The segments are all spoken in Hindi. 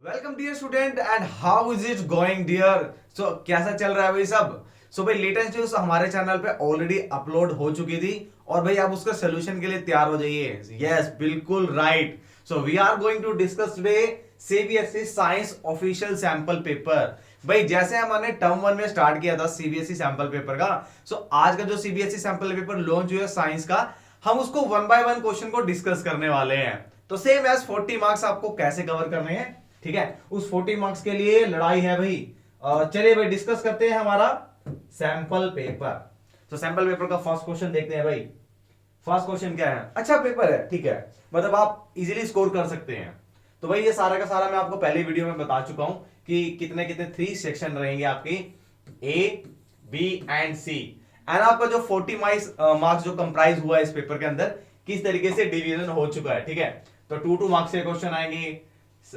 Welcome dear student and how is it going dear. So कैसा चल रहा है भाई सब। सो भाई लेटेस्ट न्यूज हमारे चैनल पे ऑलरेडी अपलोड हो चुकी थी और भाई आप उसका सोल्यूशन के लिए तैयार हो जाइए। यस बिल्कुल right. So we are going to discuss today CBSE science official sample paper. भाई जैसे हमने टर्म वन में स्टार्ट किया था सीबीएसई सैंपल पेपर का, सो आज का जो सीबीएसई सैंपल पेपर लॉन्च हुआ साइंस का, हम उसको वन बाय वन क्वेश्चन को डिस्कस करने वाले हैं। तो सेम एज 40 मार्क्स आपको कैसे कवर करने हैं, ठीक है, उस 40 मार्क्स के लिए लड़ाई है भाई। चलिए भाई डिस्कस करते हैं हमारा सैंपल पेपर। तो सैंपल पेपर का फर्स्ट क्वेश्चन देखते हैं भाई। फर्स्ट क्वेश्चन क्या है, अच्छा पेपर है, ठीक है, मतलब आप इजीली स्कोर कर सकते हैं। तो भाई ये सारा का सारा मैं आपको पहले वीडियो में बता चुका हूं कि कितने कितने 3 सेक्शन रहेंगे आपकी, A B and C. And आपका जो 40 मार्क्स जो कंप्राइज हुआ है इस पेपर के अंदर, किस तरीके से डिवीजन हो चुका है, ठीक है। तो 2 मार्क्स के क्वेश्चन आएंगे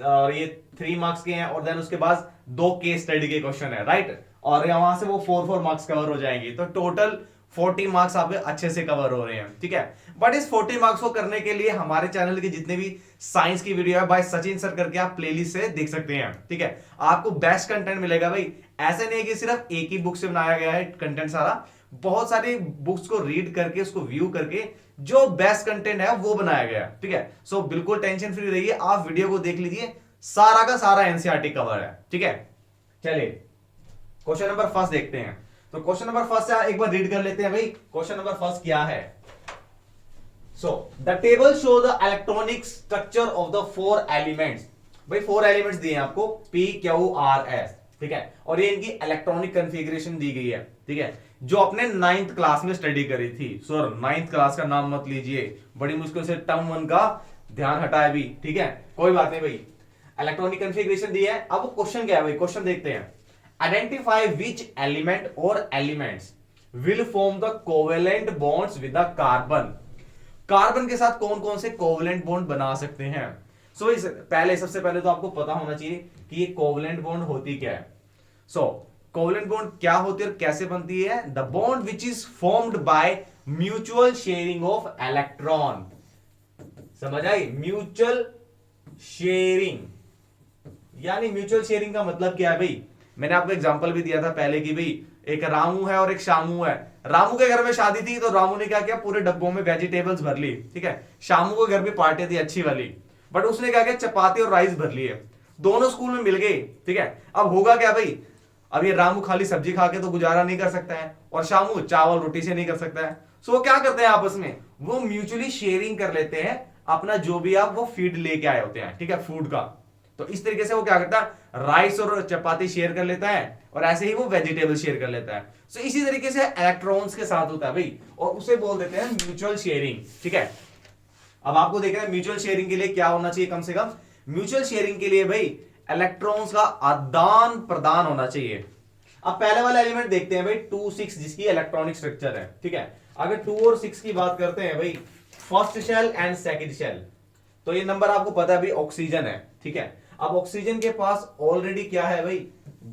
और ये 3 मार्क्स के हैं, और देन उसके बाद 2 केस स्टडी के क्वेश्चन है, राइट। और वहां से वो 4 मार्क्स कवर हो जाएंगे, तो टोटल 40 मार्क्स आपके अच्छे से कवर हो रहे हैं, ठीक है। बट इस 40 मार्क्स को करने के लिए हमारे चैनल के जितने भी साइंस की वीडियो है बाय सचिन सर करके आप प्लेलिस्ट से देख सकते हैं, ठीक है। आपको बेस्ट कंटेंट मिलेगा भाई। ऐसे नहीं है कि सिर्फ एक ही बुक से बनाया गया है कंटेंट, सारा बहुत सारी बुक्स को रीड करके उसको व्यू करके जो बेस्ट कंटेंट है वो बनाया गया है, ठीक है। सो बिल्कुल टेंशन फ्री रहिए, आप वीडियो को देख लीजिए, सारा का सारा एनसीईआरटी कवर है, ठीक है। चलिए क्वेश्चन नंबर फर्स्ट देखते हैं। तो क्वेश्चन नंबर फर्स्ट एक बार रीड कर लेते हैं भाई। क्वेश्चन नंबर फर्स्ट क्या है, so the table show the electronic structure of the 4 elements. भाई 4 एलिमेंट्स दिए हैं आपको, पी क्यू आर एस, ठीक है, और ये इनकी इलेक्ट्रॉनिक कॉन्फ़िगरेशन दी गई है, ठीक है, जो अपने 9th क्लास में स्टडी करी थी। सर 9th क्लास का नाम मत लीजिए, बड़ी मुश्किल से टर्म 1 का ध्यान हटाए भी, ठीक है, कोई बात नहीं भाई। इलेक्ट्रॉनिक कॉन्फ़िगरेशन दी है। अब क्वेश्चन क्या है भाई, क्वेश्चन देखते हैं। आइडेंटिफाई विच एलिमेंट और elements will form the covalent bonds with the carbon. Carbon के साथ कौन कौन से कोवेलेंट बॉन्ड बना सकते हैं। सो पहले सबसे पहले तो आपको पता होना चाहिए कि ये कोवेलेंट बॉन्ड होती क्या है। सो कोवेलेंट बॉन्ड क्या होती है और कैसे बनती है। The bond which is formed by mutual sharing of electron. समझ आई, म्यूचुअल शेयरिंग, यानी म्यूचुअल शेयरिंग का मतलब क्या है भाई। मैंने आपको एग्जांपल भी दिया था पहले कि भाई एक रामू है और एक शामू है। रामू के घर में शादी थी तो रामू ने क्या किया, पूरे डब्बों में वेजिटेबल्स भर ली, ठीक है। शामू के घर भी पार्टी थी अच्छी वाली, बट उसने क्या किया, चपाती और राइस भर लिए। दोनों स्कूल में मिल गए, ठीक है। अब होगा क्या भाई, अब ये रामू खाली सब्जी खा के तो गुजारा नहीं कर सकता है और शामू चावल रोटी से नहीं कर सकता है। सो वो क्या करते हैं आपस में, वो म्यूचुअली शेयरिंग कर लेते हैं अपना जो भी आप वो फीड लेके आए होते हैं, ठीक है, फूड का। तो इस तरीके से वो क्या करता है, राइस और चपाती शेयर कर लेता है और ऐसे ही वो वेजिटेबल शेयर कर लेता है। सो इसी तरीके से इलेक्ट्रॉन्स के साथ होता है भाई, और उसे बोल देते हैं म्यूचुअल शेयरिंग, ठीक है। अब आपको देखना है म्यूचुअल शेयरिंग के लिए क्या होना चाहिए, कम से कम म्यूचुअल शेयरिंग के लिए भाई इलेक्ट्रॉन्स का आदान प्रदान होना चाहिए। अब पहले वाला एलिमेंट देखते हैं भाई 2 6, जिसकी इलेक्ट्रॉनिक स्ट्रक्चर है, ठीक है। अगर 2 और 6 की बात करते हैं भाई, first shell and second shell, तो ये नंबर आपको पता है भाई ऑक्सीजन है, ठीक है। अब ऑक्सीजन के पास ऑलरेडी क्या है भाई,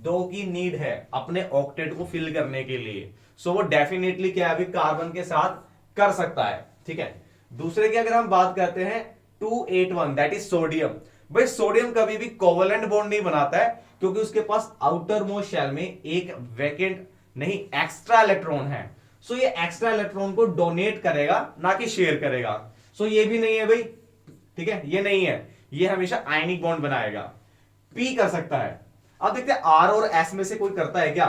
2 की नीड है अपने ऑक्टेट को फिल करने के लिए। सो वो डेफिनेटली क्या है भाई, कार्बन के साथ कर सकता है, ठीक है। दूसरे की अगर हम बात करते हैं 281, दैट इज सोडियम। भाई सोडियम कभी भी कोवेलेंट बॉन्ड नहीं बनाता है, क्योंकि उसके पास आउटर मोस्ट शेल में एक वैकेंट नहीं एक्स्ट्रा इलेक्ट्रॉन है। सो ये एक्स्ट्रा इलेक्ट्रॉन को डोनेट करेगा, ना कि शेयर करेगा। सो ये भी नहीं है भाई, ठीक है, ये नहीं है, ये हमेशा आयनिक बॉन्ड बनाएगा। पी कर सकता है। अब देखते हैं आर और एस में से कोई करता है क्या।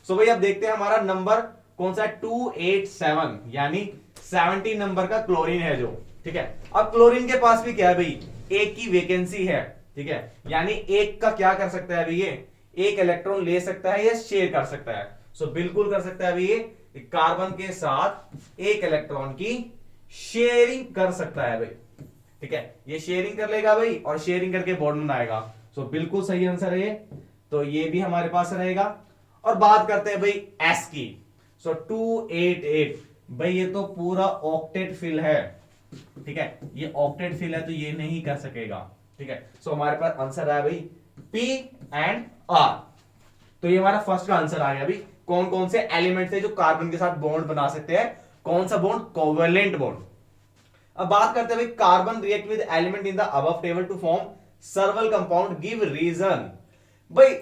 सो भाई अब देखते हैं हमारा नंबर कौन सा है, 287, यानी 70 नंबर का क्लोरीन है जो, ठीक है। अब क्लोरीन के पास भी क्या है भाई, एक की वैकेंसी है, ठीक है, यानी एक का क्या कर सकता है अभी, ये एक इलेक्ट्रॉन ले सकता है या शेयर कर सकता है। सो बिल्कुल कर सकता है अभी ये कार्बन के साथ एक इलेक्ट्रॉन की शेयरिंग कर सकता है भाई, ठीक है। ये शेयरिंग कर लेगा भाई और शेयरिंग करके बॉन्ड बनाएगा। सो बिल्कुल सही आंसर है ये, तो ये भी हमारे पास रहेगा। और बात करते हैं भाई एस की। सो 288, भाई ये तो पूरा ऑक्टेट फिल है, ठीक है, ये ऑक्टेट फिल है तो ये नहीं कर सकेगा, ठीक है। सो हमारे पास आंसर आया भाई पी एंड आर। तो ये हमारा फर्स्ट का आंसर आ गया भाई, कौन कौन से एलिमेंट थे जो कार्बन के साथ बॉन्ड बना सकते हैं, कौन सा बॉन्ड, कोवेलेंट बॉन्ड। अब बात करते हैं भाई carbon react with element in the above table to form several compound give reason. भाई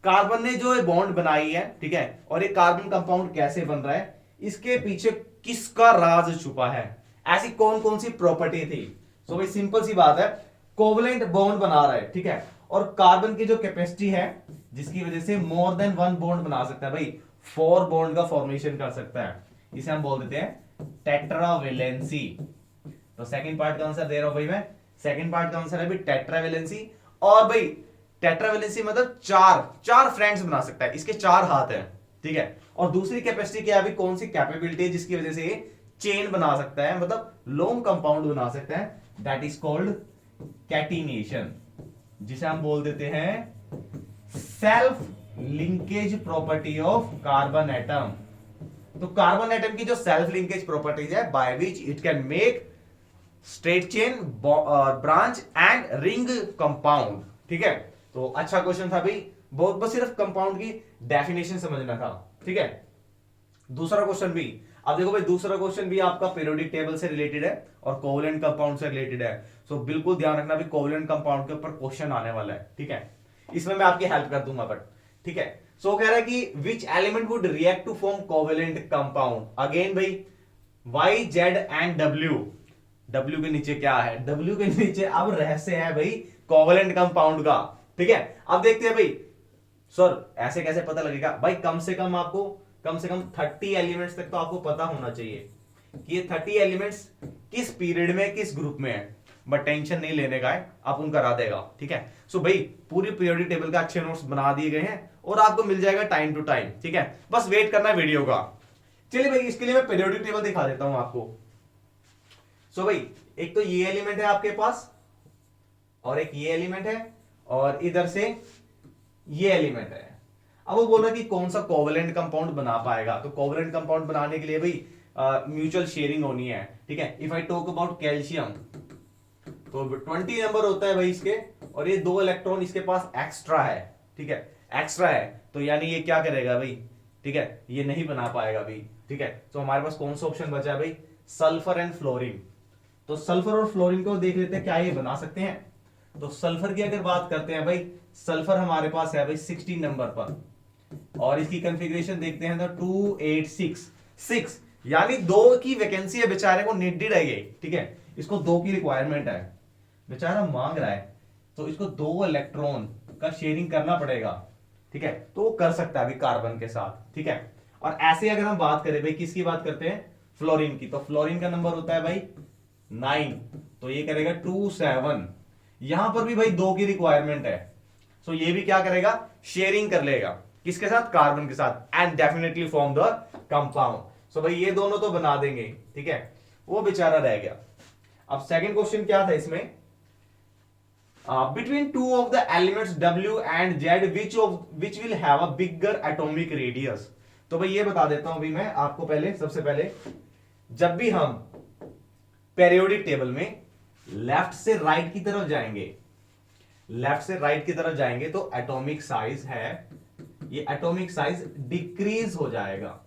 कार्बन ने जो बॉन्ड बनाई है, ठीक है, और ये कार्बन कंपाउंड कैसे बन रहा है, इसके पीछे किसका राज छुपा है, ऐसी कौन कौन सी प्रॉपर्टी थी। सो भाई सिंपल सी बात है, कोवलेंट बॉन्ड बना रहा है, ठीक है, और कार्बन की जो कैपेसिटी है जिसकी वजह से मोर देन वन बॉन्ड बना सकता है, भाई 4 बॉन्ड का फॉर्मेशन कर सकता है, इसे हम बोल देते हैं टेट्रावेलेंसी। तो सेकंड पार्ट का आंसर दे रहा हूं भाई मैं, सेकंड पार्ट का आंसर है भाई टेट्रावेलेंसी। और भाई टेट्रावेलेंसी मतलब चार फ्रेंड्स बना सकता है, इसके 4 हाथ है, ठीक है। और दूसरी कैपेसिटी क्या है भाई, कौन सी कैपेबिलिटी है जिसकी वजह से चेन बना सकता है, मतलब लॉन्ग कंपाउंड बना सकता है, दैट इज कॉल्ड कैटिनेशन, जिसे हम बोल देते हैं self linkage property of carbon atom. तो कार्बन एटम की जो सेल्फ लिंकेज प्रॉपर्टीज है by which it can make straight chain, branch and ring compound, ठीक है। तो अच्छा क्वेश्चन था भाई, बहुत बस सिर्फ कंपाउंड की डेफिनेशन समझना था, ठीक है। दूसरा क्वेश्चन भी, अब देखो भाई दूसरा क्वेश्चन भी आपका पीरियोडिक टेबल से रिलेटेड है और कोवलेंट कंपाउंड से रिलेटेड है। सो बिल्कुल ध्यान रखना भी कोवलेंट कंपाउंड के ऊपर क्वेश्चन आने वाला है, ठीक है, इसमें मैं आपकी हेल्प कर दूंगा बट, ठीक है। सो कह रहा है कि which element would react to form covalent compound, again भाई Y Z and W, W के नीचे क्या है, डब्ल्यू के नीचे अब रहस्य है भाई कोवलेंट कंपाउंड का, ठीक है। अब देखते हैं भाई सर ऐसे कैसे पता लगेगा, भाई कम से कम 30 एलिमेंट्स तक तो आपको पता होना चाहिए कि ये 30 एलिमेंट्स किस पीरियड में किस ग्रुप में है, बट टेंशन नहीं लेने का है, आप उन करा देगा, ठीक है। सो भाई पूरी पीरियोडिक टेबल का अच्छे नोट्स बना दिए गए हैं और आपको मिल जाएगा टाइम टू टाइम, ठीक है, बस वेट करना है वीडियो का। चलिए भाई इसके लिए मैं पीरियोडिक टेबल दिखा देता हूं आपको। सो भाई एक तो ये एलिमेंट है आपके पास और एक ये एलिमेंट है और इधर से ये एलिमेंट है। अब वो बोल रहा है कि कौन सा कोवलेंट कंपाउंड बना पाएगा, तो कोवलेंट कंपाउंड बनाने के लिए भाई म्यूचुअल शेयरिंग होनी है, ठीक है। If I talk about calcium तो 20 नंबर होता है भाई इसके, और ये 2 इलेक्ट्रॉन इसके पास एक्स्ट्रा है, ठीक है, एक्स्ट्रा है, तो यानी ये क्या करेगा भाई, ठीक है, ये नहीं बना पाएगा भाई, ठीक है। तो हमारे पास कौन सा ऑप्शन बचा है भाई, सल्फर एंड फ्लोरीन। तो सल्फर और फ्लोरीन को देख लेते हैं क्या ये बना सकते हैं। तो सल्फर की अगर बात करते हैं भाई, सल्फर हमारे पास है भाई 16 नंबर पर, और इसकी कॉन्फ़िगरेशन देखते हैं तो 2866, यानी 2 की वैकेंसी है, बेचारे को नीडेड है ये, ठीक है, इसको 2 की रिक्वायरमेंट है, बेचारा मांग रहा है, तो इसको 2 इलेक्ट्रॉन का शेयरिंग करना पड़ेगा, ठीक है, तो वो कर सकता है अभी कार्बन के साथ, ठीक है। और ऐसे अगर हम बात करें भाई किसकी बात करते हैं, फ्लोरीन की, तो फ्लोरीन का नंबर होता है भाई 9, तो ये करेगा 27, यहां पर भी भाई 2 की रिक्वायरमेंट है, सो ये भी क्या करेगा, शेयरिंग कर लेगा किसके साथ, कार्बन के साथ, and definitely form the compound. So भाई ये दोनों तो बना देंगे, ठीक है, वो बेचारा रह गया। अब सेकंड क्वेश्चन क्या था इसमें, between 2 of the elements W and Z which will have a bigger atomic radius. तो भाई ये बता देता हूं भाई मैं आपको, पहले सबसे पहले जब भी हम पीरियोडिक टेबल में लेफ्ट से राइट की तरफ जाएंगे, लेफ्ट से राइट की तरफ जाएंगे तो एटॉमिक साइज है, ये एटॉमिक साइज डिक्रीज हो जाएगा।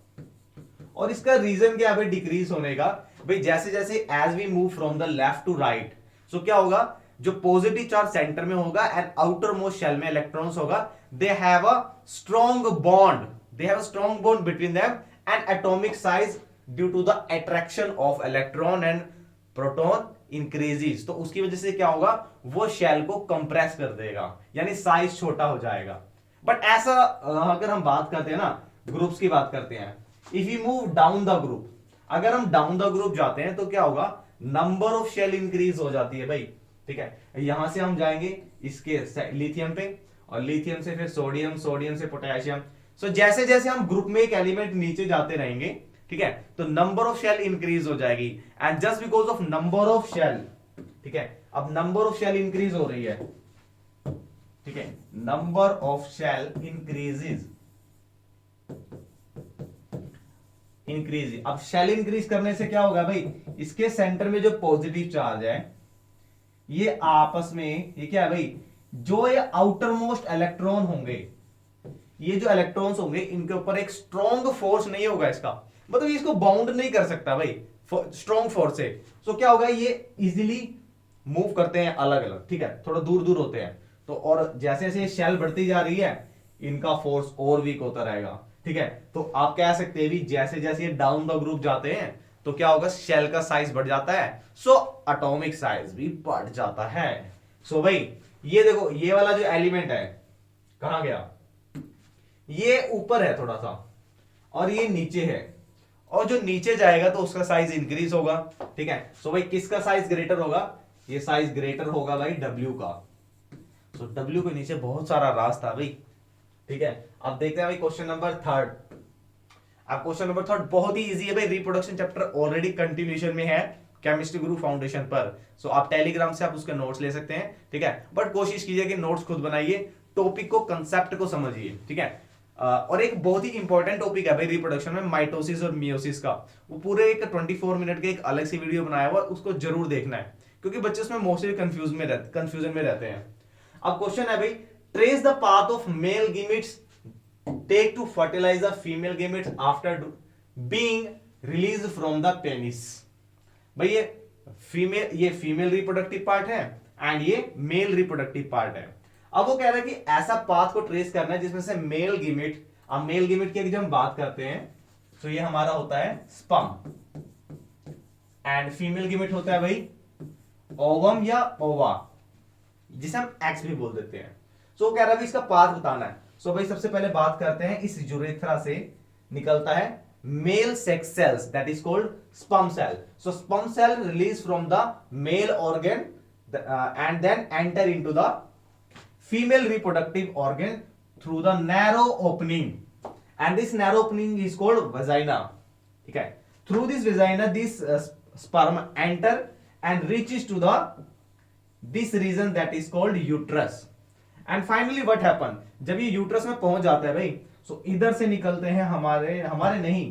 और इसका रीजन क्या है भाई डिक्रीज होने का, भाई जैसे जैसे as we move from the left to right, so क्या होगा, जो पॉजिटिव चार्ज सेंटर में होगा एंड आउटर मोस्ट शेल में इलेक्ट्रॉन्स होगा, they have a strong bond, they have a strong bond between them and atomic size due to the attraction of electron and proton increases. तो उसकी वजह से क्या होगा, वो शेल को कंप्रेस कर देगा, यानी साइज छोटा हो जाएगा। बट ऐसा अगर हम बात करते हैं ना, ग्रुप्स की बात करते हैं, if you move down the group, अगर हम डाउन द ग्रुप जाते हैं तो क्या होगा, नंबर ऑफ शेल इंक्रीज हो जाती है भाई, ठीक है। यहां से हम जाएंगे इसके लिथियम पे, और लिथियम से फिर सोडियम, सोडियम से पोटेशियम। सो जैसे जैसे हम ग्रुप में एक एलिमेंट नीचे जाते रहेंगे, ठीक है, तो नंबर ऑफ शेल इंक्रीज हो जाएगी, and just because of number of shell, ठीक है, अब नंबर ऑफ शेल इंक्रीज हो रही है, ठीक है, नंबर ऑफ शेल इंक्रीजेज, अब शेल इंक्रीज करने से क्या होगा भाई, इसके सेंटर में जो पॉजिटिव चार्ज है ये आपस में, ये क्या है भाई, जो ये आउटर मोस्ट इलेक्ट्रॉन होंगे, ये जो इलेक्ट्रॉन्स होंगे इनके ऊपर एक स्ट्रॉन्ग फोर्स नहीं होगा, इसका मतलब इसको बाउंड नहीं कर सकता भाई स्ट्रॉन्ग फोर्स से। सो क्या होगा, ये इजीली मूव करते हैं अलग अलग, ठीक है, थोड़ा दूर दूर होते हैं। तो और जैसे जैसे शेल बढ़ती जा रही है इनका फोर्स और वीक होता रहेगा, ठीक है। तो आप कह सकते हैं भी जैसे जैसे ये डाउन द ग्रुप जाते हैं तो क्या होगा, शेल का साइज बढ़ जाता है, सो एटॉमिक साइज भी बढ़ जाता है। सो भाई ये देखो ये वाला जो एलिमेंट है कहां गया, ये ऊपर है थोड़ा सा और ये नीचे है, और जो नीचे जाएगा तो उसका साइज इंक्रीज होगा, ठीक है। सो भाई किसका साइज ग्रेटर होगा, ये साइज ग्रेटर होगा भाई डब्ल्यू का। सो डब्ल्यू के नीचे बहुत सारा रास्ता भाई, ठीक है। अब देखते हैं भाई क्वेश्चन नंबर थर्ड। अब क्वेश्चन नंबर थर्ड बहुत ही इजी है भाई, रिप्रोडक्शन चैप्टर ऑलरेडी कंटिन्यूएशन में है केमिस्ट्री गुरु फाउंडेशन पर। सो आप टेलीग्राम से आप उसके नोट्स ले सकते हैं, ठीक है। बट कोशिश कीजिए कि नोट्स खुद बनाइए, टॉपिक को कंसेप्ट को समझिए, ठीक है। और एक बहुत ही इंपॉर्टेंट टॉपिक है भाई रिप्रोडक्शन में, माइटोसिस और मियोसिस का। वो पूरे एक 24 मिनट के एक अलग सी वीडियो बनाया हुआ, उसको जरूर देखना है क्योंकि बच्चे उसमें मोस्टली कंफ्यूजन में रहते हैं। अब क्वेश्चन है भाई, trace the path of male gametes take to fertilise the female gametes after being release from the penis. भाई ये फीमेल रिप्रोडक्टिव पार्ट है एंड ये मेल रिप्रोडक्टिव पार्ट है। अब वो कह रहा है कि ऐसा पाथ को ट्रेस करना है जिसमें से मेल गीमेट, अब मेल गीमेट की जब हम बात करते हैं तो ये हमारा होता है स्पर्म एंड फीमेल गीमेट होता है भाई ओवम या ओवा, जिसे हम एक्स भी बोल देते हैं। सो कह रहा है इसका पाथ बताना है। सो भाई सबसे पहले बात करते हैं, इस यूरेथ्रा से निकलता है male sex cells that is called sperm cell. So sperm cell release from the male organ and then enter into the female reproductive organ through the narrow opening, and this narrow opening is called vagina, ठीक है। through this vagina this sperm enter and reaches to the this region that is called uterus, and finally what happen, जब ये यूट्रस में पहुंच जाता है भाई, सो इधर से निकलते हैं हमारे नहीं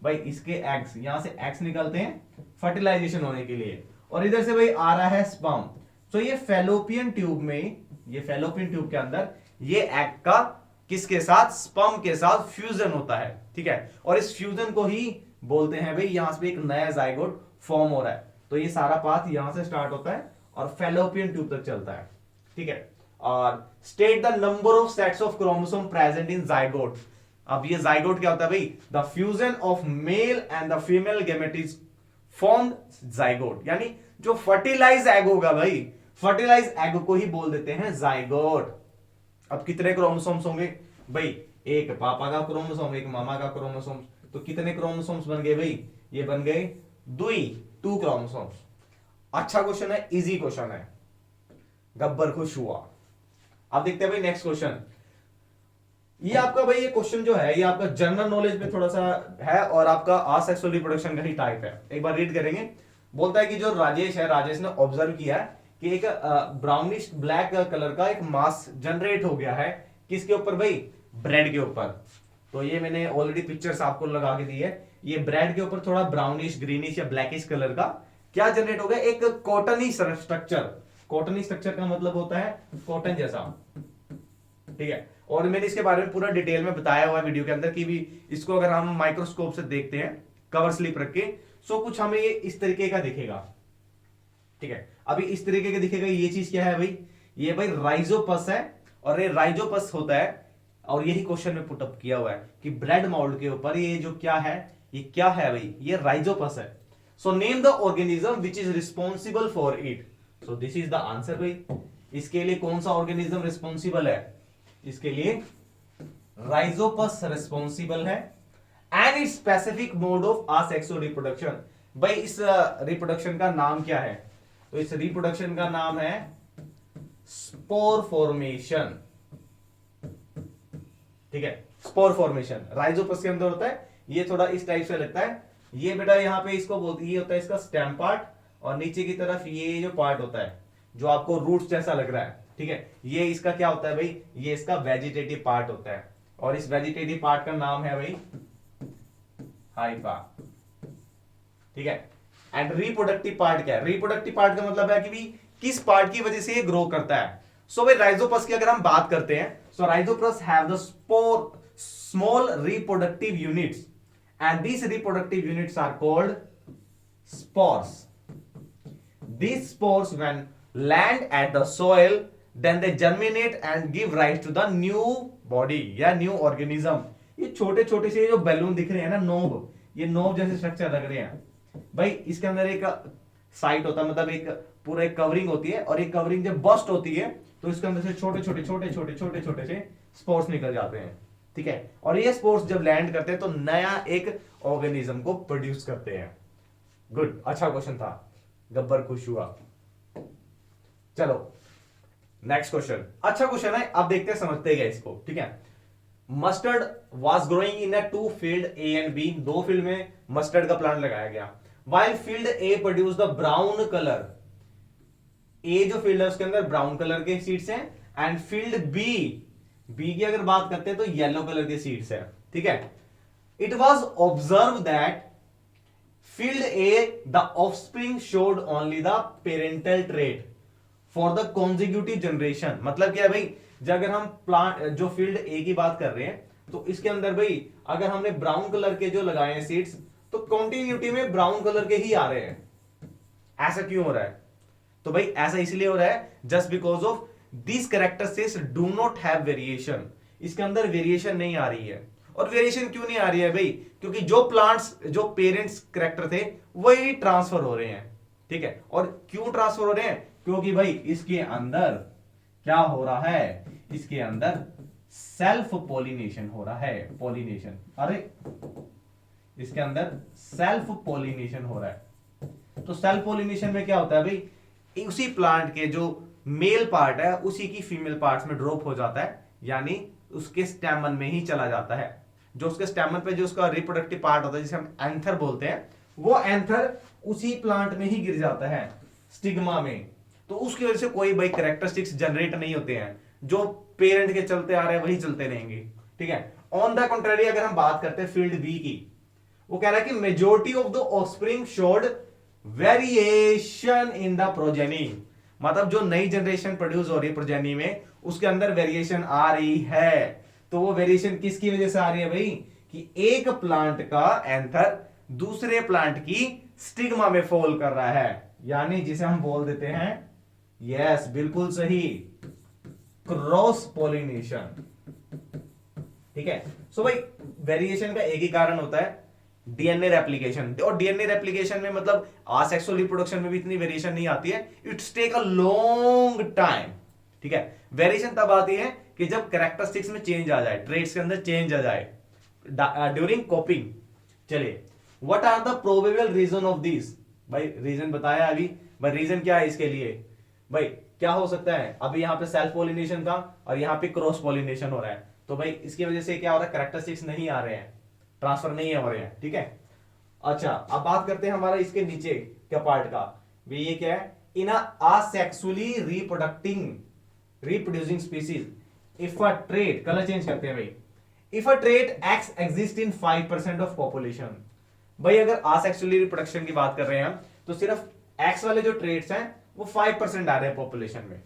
भाई, इसके एग्स, यहां से एग्स निकलते हैं फर्टिलाइजेशन होने के लिए, और इधर से भाई आ रहा है स्पर्म। सो ये फैलोपियन ट्यूब में, ये फैलोपियन ट्यूब के अंदर ये एग का किसके साथ, स्पर्म के साथ फ्यूजन होता है, ठीक है। और इस फ्यूजन को ही बोलते हैं भाई, यहां से एक नया जाइगोट फॉर्म हो रहा है। तो ये सारा पाथ यहां से स्टार्ट होता है और फैलोपियन ट्यूब तक चलता है, ठीक है। और state the number of sets of chromosome present in zygote. अब ये जाइगोट क्या होता है भाई, the fusion of male and the female gamete is form zygote, यानी जो फर्टिलाइज एग होगा भाई, फर्टिलाइज एग को ही बोल देते हैं जाइगोट। अब कितने क्रोमोसोम्स होंगे भाई, एक पापा का क्रोमोसोम, एक मामा का क्रोमोसोम, तो कितने क्रोमोसोम्स बन गए भाई, ये बन गए टू क्रोमोसोम्स। अच्छा क्वेश्चन है, इजी क्वेश्चन है, गब्बर खुश हुआ। अब देखते हैं भाई नेक्स्ट क्वेश्चन। ये आपका भाई ये क्वेश्चन जो है ये आपका जनरल नॉलेज में थोड़ा सा है और आपका असेक्सुअल रिप्रोडक्शन का ही टाइप है। एक बार रीड करेंगे। बोलता है कि जो राजेश है, राजेश ने ऑब्जर्व किया है कि एक ब्राउनिश ब्लैक कलर का एक मास जनरेट हो गया है, किसके ऊपर भाई, ब्रेड के ऊपर। तो ये मैंने ऑलरेडी पिक्चर्स आपको लगा के दी है। ये ब्रेड के ऊपर थोड़ा ब्राउनिश ग्रीनिश या ब्लैकिश कलर का क्या जनरेट हो गया, एक कॉटनी स्ट्रक्चर। कॉटनी स्ट्रक्चर का मतलब होता है कॉटन जैसा, ठीक है। और मैंने इसके बारे में पूरा डिटेल में बताया हुआ है वीडियो के अंदर कि भी इसको अगर हम माइक्रोस्कोप से देखते हैं कवर स्लिप रख के, सो कुछ हमें ये इस तरीके का दिखेगा, ठीक है। अभी इस तरीके का दिखेगा, ये चीज क्या है भाई, ये भाई राइजोपस है, और ये राइजोपस होता है, और यही क्वेश्चन में पुटअप किया हुआ है कि ब्रेड मोल्ड के ऊपर ये जो क्या है, ये क्या है भाई, ये राइजोपस है। So name the organism which is responsible for it. So this is the answer भाई। इसके लिए कौन सा ऑर्गेनिज्म रिस्पॉन्सिबल है, इसके लिए राइजोपस रिस्पॉन्सिबल है। And it's specific mode of asexual reproduction. भाई इस रिप्रोडक्शन का नाम क्या है, तो इस रिप्रोडक्शन का नाम है स्पोर फॉर्मेशन, ठीक है। स्पोर फॉर्मेशन राइजोपस के अंदर होता है, ये थोड़ा इस टाइप से लगता है। ये बेटा यहाँ पे इसको बोलते, ये होता है इसका स्टेम पार्ट, और नीचे की तरफ ये जो पार्ट होता है जो आपको रूट्स जैसा लग रहा है, ठीक है, ये इसका क्या होता है भाई, ये इसका वेजिटेटिव पार्ट होता है, और इस वेजिटेटिव पार्ट का नाम है भाई हाइफा, ठीक है। एंड रिप्रोडक्टिव पार्ट क्या है, रिप्रोडक्टिव पार्ट का मतलब है कि भी किस पार्ट की वजह से ये ग्रो करता है। सो भाई राइजोपस की अगर हम बात करते हैं, so rhizopus have the spore small reproductive units and these reproductive units are called spores. these spores when land at the soil then they germinate and give rise to the new body या new organism। ये छोटे छोटे से जो बैलून दिख रहे हैं ना, नोब, ये नोब जैसे स्ट्रक्चर लग रहे हैं भाई, इसके अंदर एक साइट होता है, मतलब एक पूरा एक कवरिंग होती है, और एक कवरिंग जब बस्ट होती है तो इसके अंदर से छोटे छोटे छोटे छोटे छोटे छोटे से स्पोर्स निकल जाते हैं, ठीक है। और ये स्पोर्स जब लैंड करते हैं तो नया एक ऑर्गेनिज्म को प्रोड्यूस करते हैं। गुड, अच्छा क्वेश्चन था, गब्बर खुश हुआ। चलो नेक्स्ट क्वेश्चन, अच्छा क्वेश्चन है, आप देखते हैं समझते गए इसको, ठीक है। Mustard was growing in a two field A and B, दो फील्ड में मस्टर्ड का प्लांट लगाया गया। While field A produce the brown colour, A जो फील्ड है उसके अंदर ब्राउन कलर के सीड्स हैं, एंड फील्ड बी, बी की अगर बात करते हैं तो येलो कलर के सीड्स है, ठीक है। It was observe that field A the offspring showed only the parental trait for the consecutive generation. मतलब क्या है भाई, जब अगर हम प्लांट जो फील्ड ए की बात कर रहे हैं तो इसके अंदर भाई अगर हमने ब्राउन कलर के जो लगाए हैं सीड्स तो कॉन्टिन्यूटी में ब्राउन कलर के ही आ रहे हैं। ऐसा क्यों हो रहा है? तो भाई ऐसा इसलिए हो रहा है just because of this characteristics do not have variation, इसके अंदर वेरिएशन नहीं आ रही है। और वेरिएशन क्यों नहीं आ रही है भाई? क्योंकि जो प्लांट्स जो पेरेंट्स कैरेक्टर थे वही ट्रांसफर हो रहे हैं, ठीक है। और क्यों ट्रांसफर हो रहे हैं? क्योंकि भाई इसके अंदर क्या हो रहा है, इसके अंदर सेल्फ पोलिनेशन हो रहा है, पोलिनेशन, अरे इसके अंदर सेल्फ पोलिनेशन हो रहा है। तो सेल्फ पोलिनेशन में क्या होता है भाई, उसी प्लांट के जो मेल पार्ट है उसी की फीमेल पार्ट्स में ड्रॉप हो जाता है, यानी उसके स्टेमन में ही चला जाता है। जो उसके स्टेमन पे जो उसका रिप्रोडक्टिव पार्ट होता है जिसे हम एंथर बोलते हैं, वो एंथर उसी प्लांट में ही गिर जाता है स्टिग्मा में। तो उसकी वजह से कोई भाई कैरेक्टरिस्टिक्स जनरेट नहीं होते हैं, जो पेरेंट के चलते आ रहे हैं वही चलते रहेंगे, ठीक है। ऑन द कंट्रारी अगर हम बात करते हैं फील्ड बी की, वो कह रहा है कि majority of the offspring showed variation in the progeny, मतलब जो नई जनरेशन प्रोड्यूस हो रही है प्रोजेनी में उसके अंदर वेरिएशन आ रही है। तो वो वेरिएशन किसकी वजह से आ रही है भाई? कि एक प्लांट का एंथर दूसरे प्लांट की स्टिग्मा में फॉल कर रहा है, यानी जिसे हम बोल देते हैं, यस बिल्कुल सही, क्रॉस पोलिनेशन, ठीक है। सो भाई वेरिएशन का एक ही कारण होता है, डीएनए रेप्लिकेशन। और डीएनए रेप्लिकेशन में मतलब आसेक्सुअल रिप्रोडक्शन में भी इतनी वेरिएशन नहीं आती है, it's take a long time, ठीक है। वेरिएशन तब आती है कि जब कैरेक्टरिस्टिक्स में चेंज आ जाए, ट्रेट्स के अंदर चेंज आ जाए ड्यूरिंग कॉपिंग। चलिए, what are the probable reason of this? भाई रीजन बताया अभी, भाई रीजन क्या है इसके लिए? भाई क्या हो सकता है, अभी यहाँ पे सेल्फ पोलिनेशन था और यहाँ पे क्रॉस पोलिनेशन हो रहा है, तो भाई इसकी वजह से क्या हो रहा है, कैरेक्टरिस्टिक्स नहीं आ रहे हैं, ट्रांसफर नहीं हो रहे हैं, ठीक है। अच्छा, अब बात करते हैं हमारा इसके नीचे क्या पार्ट का, भाई ये क्या है, in asexually reproducing species if a trait, colour change करते हैं भाई, if a trait X exist in 5% of population. भाई अगर असेक्सुअली रिप्रोडक्शन की बात कर रहे हैं तो सिर्फ एक्स वाले जो ट्रेट्स हैं वो 5% आ रहे हैं पॉपुलेशन में,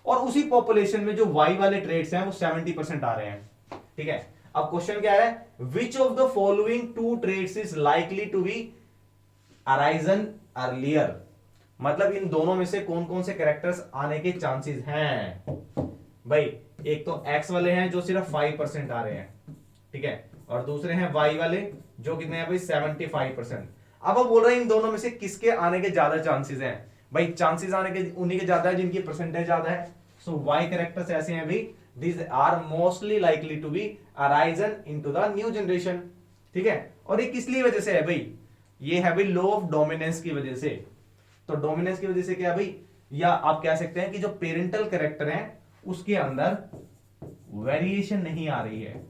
और उसी पॉपुलेशन में जो वाई वाले ट्रेट्स हैं वो 70% आ रहे हैं, ठीक है। अब क्वेश्चन क्या है, which of the following two traits is likely to be arisen earlier, मतलब इन दोनों में से कौन कौन से कैरेक्टर्स आने के चांसेस हैं? भाई एक तो एक्स वाले हैं जो सिर्फ 5% आ रहे हैं, ठीक है, और दूसरे हैं वाई वाले जो कितने हैं भाई 75%। अब वो बोल रहे हैं इन दोनों में से किसके आने के ज्यादा चांसेस हैं? भाई चांसेस आने के उन्हीं के ज्यादा है जिनकी परसेंटेज ज्यादा है। सो वाई कैरेक्टर्स ऐसे हैं भाई, these are mostly likely to be arisen into the new generation, ठीक है। और ये किस लिए वजह से है भाई? ये है भाई लॉ ऑफ डोमिनेंस की वजह से। तो डोमिनेंस की वजह से क्या है भाई, या आप कह सकते हैं कि जो पेरेंटल कैरेक्टर है उसके अंदर वेरिएशन नहीं आ रही है।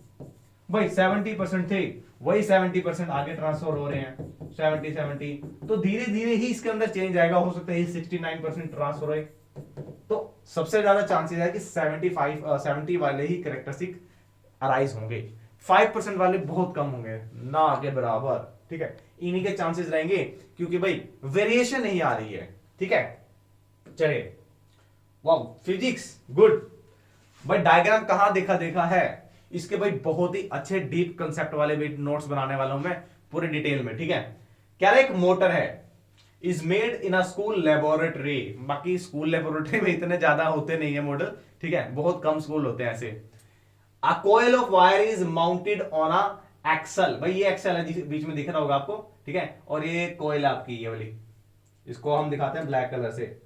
भाई 70% थे, वही 70% आगे ट्रांसफर हो रहे हैं, 70 तो धीरे धीरे ही इसके अंदर चेंज आएगा, हो सकता है 69% ट्रांसफर होए। तो सबसे ज्यादा चांसेस है कि 70 वाले ही कैरेक्टरिस्टिक अराइज होंगे, 5% वाले बहुत कम होंगे, ना के बराबर, ठीक है। इन्हीं के चांसेस रहेंगे क्योंकि भाई वेरिएशन नहीं आ रही है, ठीक है। चलिए, वाओ फिजिक्स गुड। भाई डायग्राम कहां देखा है, इसके भाई बहुत ही अच्छे डीप कंसेप्ट वाले भी नोट्स बनाने वाला हूं मैं पूरे डिटेल में, ठीक है। क्या एक मोटर है, is made in a school laboratory. बाकी स्कूल लेबोरेटरी में इतने ज्यादा होते नहीं है मॉडल, ठीक है, बहुत कम स्कूल होते हैं ऐसे। A coil of wire is mounted on a axle, भाई ये एक्सल है बीच में दिख रहा होगा आपको, ठीक है, और ये कोयल आपकी ये वाली, इसको हम दिखाते हैं ब्लैक कलर से,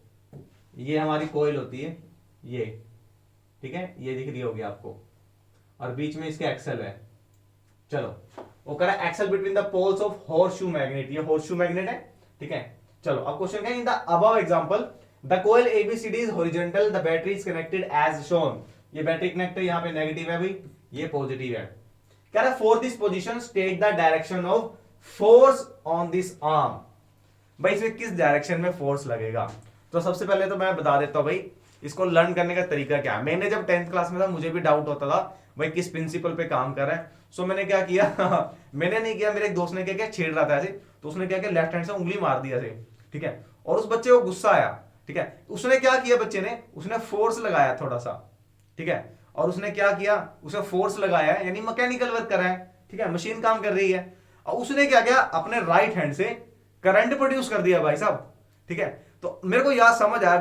ये हमारी कोयल होती है ये, ठीक है, ये दिख रही होगी आपको, और बीच में इसके एक्सल है। चलो वो कह रहा है axle between the poles of horseshoe magnet, ये हॉर्सशू मैग्नेट है, ठीक है। चलो अब क्वेश्चन क्या है, in the above example the coil ABCD is horizontal, the battery is connected as shown, ये बैटरी कनेक्टर यहाँ पे नेगेटिव है भाई, ये पॉजिटिव है। कह रहा है for this position state the direction of force on this arm, भाई इसमें किस डायरेक्शन में फोर्स लगेगा। तो सबसे पहले तो मैं बता देता हूं भाई इसको लर्न करने का तरीका क्या है। मैंने जब 10th क्लास में था मुझे भी डाउट होता था भाई किस प्रिंसिपल पे काम कर रहा है। सो मैंने क्या किया मैंने नहीं किया, मेरे एक दोस्त ने क्या किया, छेड़ रहा था ऐसे, तो उसने क्या किया, लेफ्ट हैंड से उंगली मार दिया ऐसे, ठीक है, और उस बच्चे को गुस्सा आया, ठीक है, उसने क्या किया, बच्चे ने उसने फोर्स लगाया थोड़ा सा, ठीक है, और उसने क्या किया, उसने फोर्स लगाया है यानी मैकेनिकल वर्क कर रहा है, ठीक है, मशीन काम कर रही है, और उसने क्या किया, अपने राइट हैंड से करंट प्रोड्यूस कर दिया भाई साहब, ठीक है। तो मेरे को याद समझ आया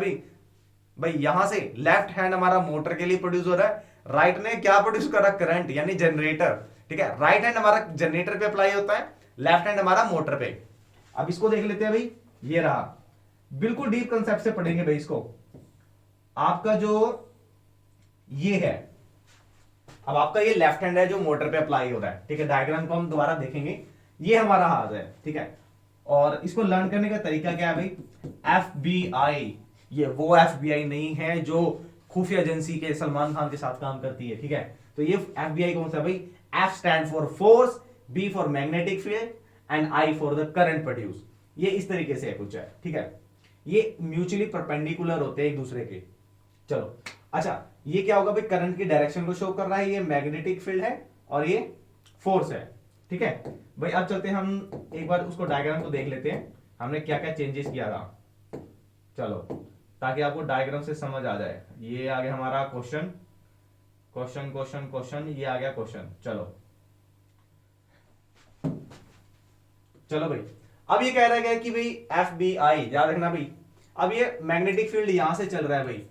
भाई यहां से लेफ्ट हैंड हमारा मोटर के लिए प्रोड्यूस हो रहा है, राइट ने क्या प्रोड्यूस कर रहा है, करंट यानी जनरेटर, ठीक है, राइट हैंड हमारा जनरेटर पे अप्लाई होता है, लेफ्ट हैंड हमारा मोटर पे। अब इसको देख लेते हैं भाई, ये रहा, बिल्कुल डीप कंसेप्ट से पढ़ेंगे भाई इसको। आपका जो ये है, अब आपका ये लेफ्ट हैंड है जो मोटर पे अप्लाई हो रहा है, ठीक है, डायग्राम को हम दोबारा देखेंगे, ये हमारा हाथ है, ठीक है, और इसको लर्न करने का तरीका क्या है भाई, FBI, ये वो FBI नहीं है जो खुफिया एजेंसी के सलमान खान के साथ काम करती है, ठीक है, तो ये FBI कौन सा भाई, F stand for force, B for magnetic field and I for the current produce, ये इस तरीके से कुछ है, ठीक है, ये म्यूचुअली परपेंडिकुलर होते हैं एक दूसरे के। चलो अच्छा, ये क्या होगा भाई, करंट की डायरेक्शन को शो कर रहा है, ये मैग्नेटिक फील्ड है और ये फोर्स है, ठीक है भाई। अब चलते हैं हम एक बार उसको डायग्राम को देख लेते हैं, हमने क्या क्या चेंजेस किया था, चलो ताकि आपको डायग्राम से समझ आ जाए। ये आ गया हमारा क्वेश्चन क्वेश्चन क्वेश्चन क्वेश्चन, ये आ गया क्वेश्चन। चलो चलो भाई, अब ये कह रहा है कि भाई FBI याद रखना भाई, अब ये मैग्नेटिक फील्ड यहां से चल रहा है भाई,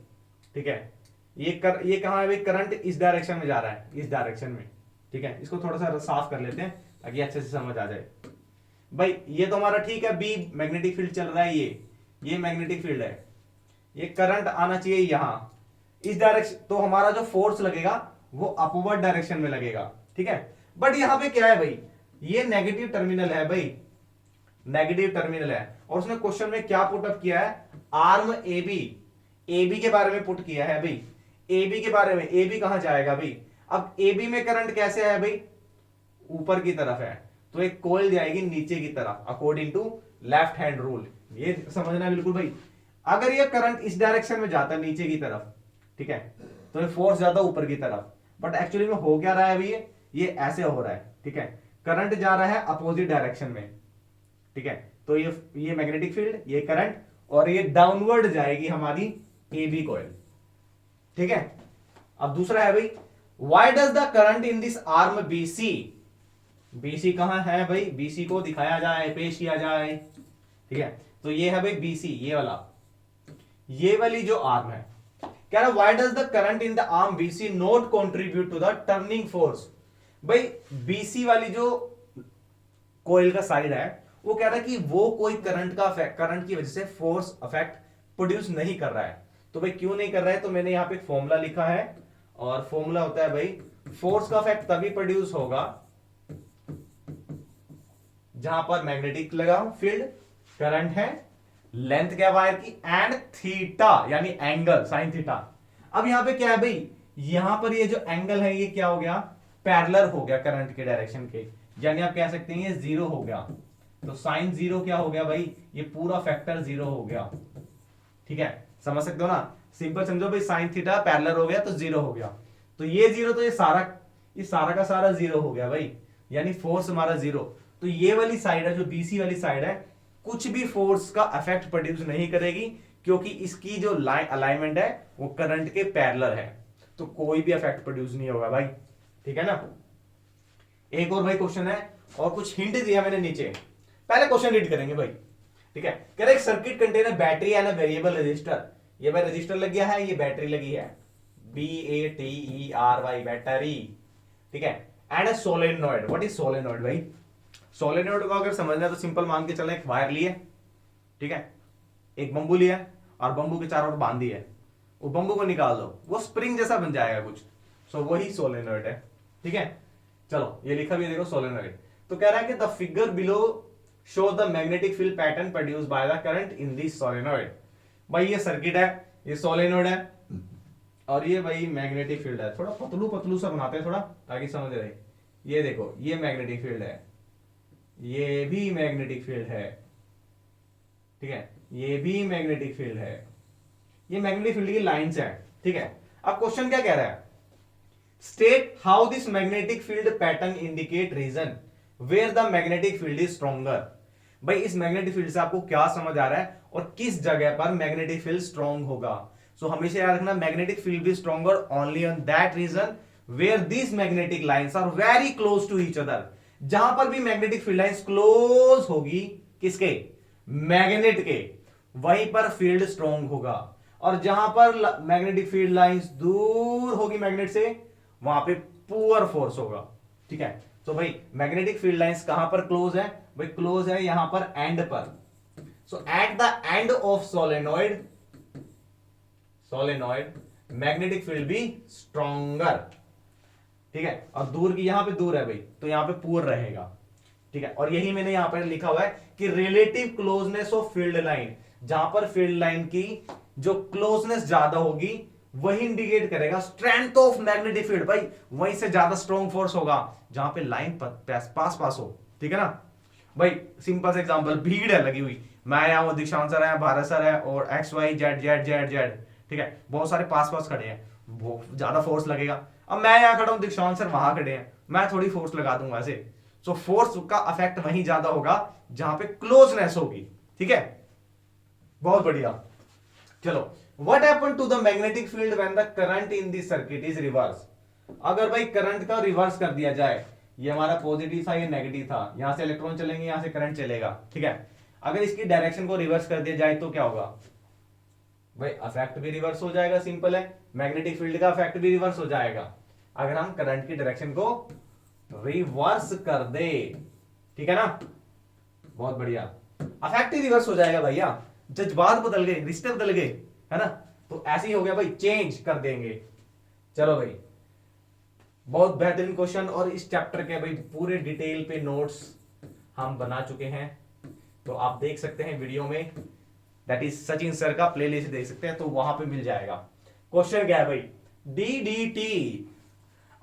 ठीक है, ये कहां है भाई, करंट इस डायरेक्शन में जा रहा है, इस डायरेक्शन में, ठीक है, इसको थोड़ा सा साफ कर लेते हैं ताकि अच्छे से समझ आ जाए भाई। ये तो हमारा ठीक है, बी मैग्नेटिक फील्ड चल रहा है, ये मैग्नेटिक फील्ड है, ये करंट आना चाहिए यहां इस डायरेक्शन, तो हमारा जो फोर्स लगेगा वो अपवर्ड डायरेक्शन में लगेगा, ठीक है। बट यहां पे क्या है भाई, ये नेगेटिव टर्मिनल है भाई, नेगेटिव टर्मिनल है, और उसने क्वेश्चन में क्या पुट अप किया है, आर्म AB के बारे में पुट किया है भाई, AB के बारे में, AB कहां जाएगा भाई, अब AB में करंट कैसे है भाई, ऊपर की तरफ है, तो एक कोयल जाएगी नीचे की तरफ according to left hand rule, ये समझना बिल्कुल भाई। अगर ये करंट इस डायरेक्शन में जाता है नीचे की तरफ, ठीक है, तो ये फोर्स ज्यादा ऊपर की तरफ, बट एक्चुअली में हो क्या रहा है अभी, ये ऐसे हो रहा है, ठीक है, करंट जा रहा है अपोजिट डायरेक्शन में, ठीक है, तो ये मैग्नेटिक फील्ड, ये करंट, और ये डाउनवर्ड जाएगी हमारी AB कॉइल, ठीक है। अब दूसरा है भाई, why does the current in this arm BC कहां है भाई, BC को दिखाया जाए, पेश किया जाए, ठीक है, तो ये है भाई BC, ये वाली जो आर्म है, कह रहा why does the current in the arm BC not contribute to the turning force, भाई BC वाली जो कोयल का साइड है वो कह रहा है कि वो कोई करंट की वजह से फोर्स इफेक्ट प्रोड्यूस नहीं कर रहा है। तो भाई क्यों नहीं कर रहा है, तो मैंने यहां पे एक फॉर्मूला लिखा है, और फॉर्मूला होता है भाई, फोर्स का इफेक्ट तभी प्रोड्यूस होगा जहां पर मैग्नेटिक लगा फील्ड, करंट है, लेंथ क्या वायर की, एंड थीटा यानी एंगल साइन थीटा। अब यहां पे क्या है भाई, यहां पर ये जो एंगल है ये क्या हो गया, पैरेलल हो गया करंट के डायरेक्शन के, यानी आप कह सकते हैं ये जीरो हो गया, तो साइन जीरो क्या हो गया भाई, ये पूरा फैक्टर जीरो हो गया, ठीक है, समझ सकते हो ना, सिंपल समझो भाई, साइन थीटा पैरेलल हो गया तो जीरो हो गया, तो ये जीरो, तो ये सारा का सारा जीरो हो गया भाई, यानी फोर्स हमारा जीरो। तो ये वाली साइड है जो BC वाली साइड है, कुछ भी फोर्स का इफेक्ट प्रोड्यूस नहीं करेगी, क्योंकि इसकी जो लाइन अलाइनमेंट है वो करंट के पैरेलल है, तो कोई भी इफेक्ट प्रोड्यूस नहीं होगा भाई, ठीक है ना। एक और भाई क्वेश्चन है, और कुछ हिंट दिया मैंने नीचे, पहले क्वेश्चन रीड करेंगे भाई, ठीक ठीक है। कह रहे circuit contain a battery and a variable resistor, ये भाई रजिस्टर लग गया है, ये बैटरी लगी है, BATERY बैटरी, ठीक है। And a solenoid, what is solenoid भाई? सोलेनॉइड को अगर समझना है तो सिंपल मान के चलना, एक वायर लिए, ठीक है, एक बंबू लिया और बंबू के चारों ओर बांध दिया, वो बंबू को निकाल दो, वो स्प्रिंग जैसा बन जाएगा कुछ, सो वही सोलेनॉइड है, ठीक है। चलो ये लिखा भी है देखो सोलेनॉइड। तो कह रहा है कि the figure below show the magnetic field pattern produce by the current in the solenoid. भाई ये सर्किट है, ये सोलेनॉइड है, और ये भाई मैग्नेटिक फील्ड है। थोड़ा पतलू पतलू सा बनाते हैं थोड़ा ताकि समझ रहे। ये देखो ये मैग्नेटिक फील्ड है, ये भी मैग्नेटिक फील्ड है, ठीक है, ये भी मैग्नेटिक फील्ड है, ये मैग्नेटिक फील्ड की लाइंस है, ठीक है। अब क्वेश्चन क्या कह रहा है? State how this magnetic field pattern indicate region where the magnetic field is stronger. भाई इस मैग्नेटिक फील्ड से आपको क्या समझ आ रहा है और किस जगह पर मैग्नेटिक फील्ड स्ट्रॉन्ग होगा। सो हमेशा याद रखना, magnetic field be stronger only on that region where this magnetic lines are very close to each other. जहां पर भी मैग्नेटिक फील्ड लाइंस क्लोज होगी किसके? मैग्नेट के, वहीं पर फील्ड स्ट्रॉन्ग होगा। और जहां पर मैग्नेटिक फील्ड लाइंस दूर होगी मैग्नेट से, वहां पे पुअर फोर्स होगा, ठीक है। तो भाई मैग्नेटिक फील्ड लाइंस कहां पर क्लोज है? भाई क्लोज है यहां पर एंड पर। So at the end of solenoid magnetic field भी स्ट्रॉन्गर, ठीक है। और दूर की, यहां पे दूर है भाई, तो यहां पे पुअर रहेगा, ठीक है। और यही मैंने यहां पर लिखा हुआ है कि relative closeness of field line, जहां पर फील्ड लाइन की जो क्लोजनेस ज्यादा होगी वही इंडिकेट करेगा स्ट्रेंथ ऑफ मैग्नेटिक फील्ड। भाई वहीं से ज्यादा स्ट्रॉन्ग फोर्स होगा जहां पे लाइन पास हो, ठीक है ना। भाई सिंपल सा एग्जांपल, भीड़ है लगी हुई, मैं यहां हूं, दीक्षांत सर है, भारत सर है, और XYZ, ठीक है, बहुत सारे पास खड़े हैं, बहुत ज्यादा फोर्स लगेगा। अब मैं यहां खड़ा हूं, दीक्षांत सर वहां खड़े हैं, मैं थोड़ी फोर्स लगा दूंगा ऐसे। सो फोर्स का अफेक्ट वहीं ज्यादा होगा जहां पे क्लोजनेस होगी, ठीक है। बहुत बढ़िया। चलो, what happen to the magnetic field when the current in the circuit is reverse. अगर भाई करंट का रिवर्स कर दिया जाए, ये हमारा पॉजिटिव था, ये नेगेटिव था, यहां से इलेक्ट्रॉन चलेंगे, यहां से करंट चलेगा, ठीक है। अगर इसकी डायरेक्शन को रिवर्स कर दिया जाए तो क्या होगा? भाई अफेक्ट भी रिवर्स हो जाएगा, सिंपल है, मैग्नेटिक फील्ड का अफेक्ट भी रिवर्स हो जाएगा अगर हम करंट की डायरेक्शन को रिवर्स कर दे, ठीक है ना। बहुत बढ़िया, अफेक्ट ही रिवर्स हो जाएगा भैया, जज्बात बदल गए, रिश्ते बदल गए, है ना। तो ऐसे ही हो गया भाई, चेंज कर देंगे। चलो भाई, बहुत बेहतरीन क्वेश्चन, और इस चैप्टर के भाई पूरे डिटेल पे नोट्स हम बना चुके हैं, तो आप देख सकते हैं वीडियो में, दैट इज सचिन सर का प्लेलिस्ट देख सकते हैं, तो वहां पे मिल जाएगा। क्वेश्चन क्या है भाई? डीडीटी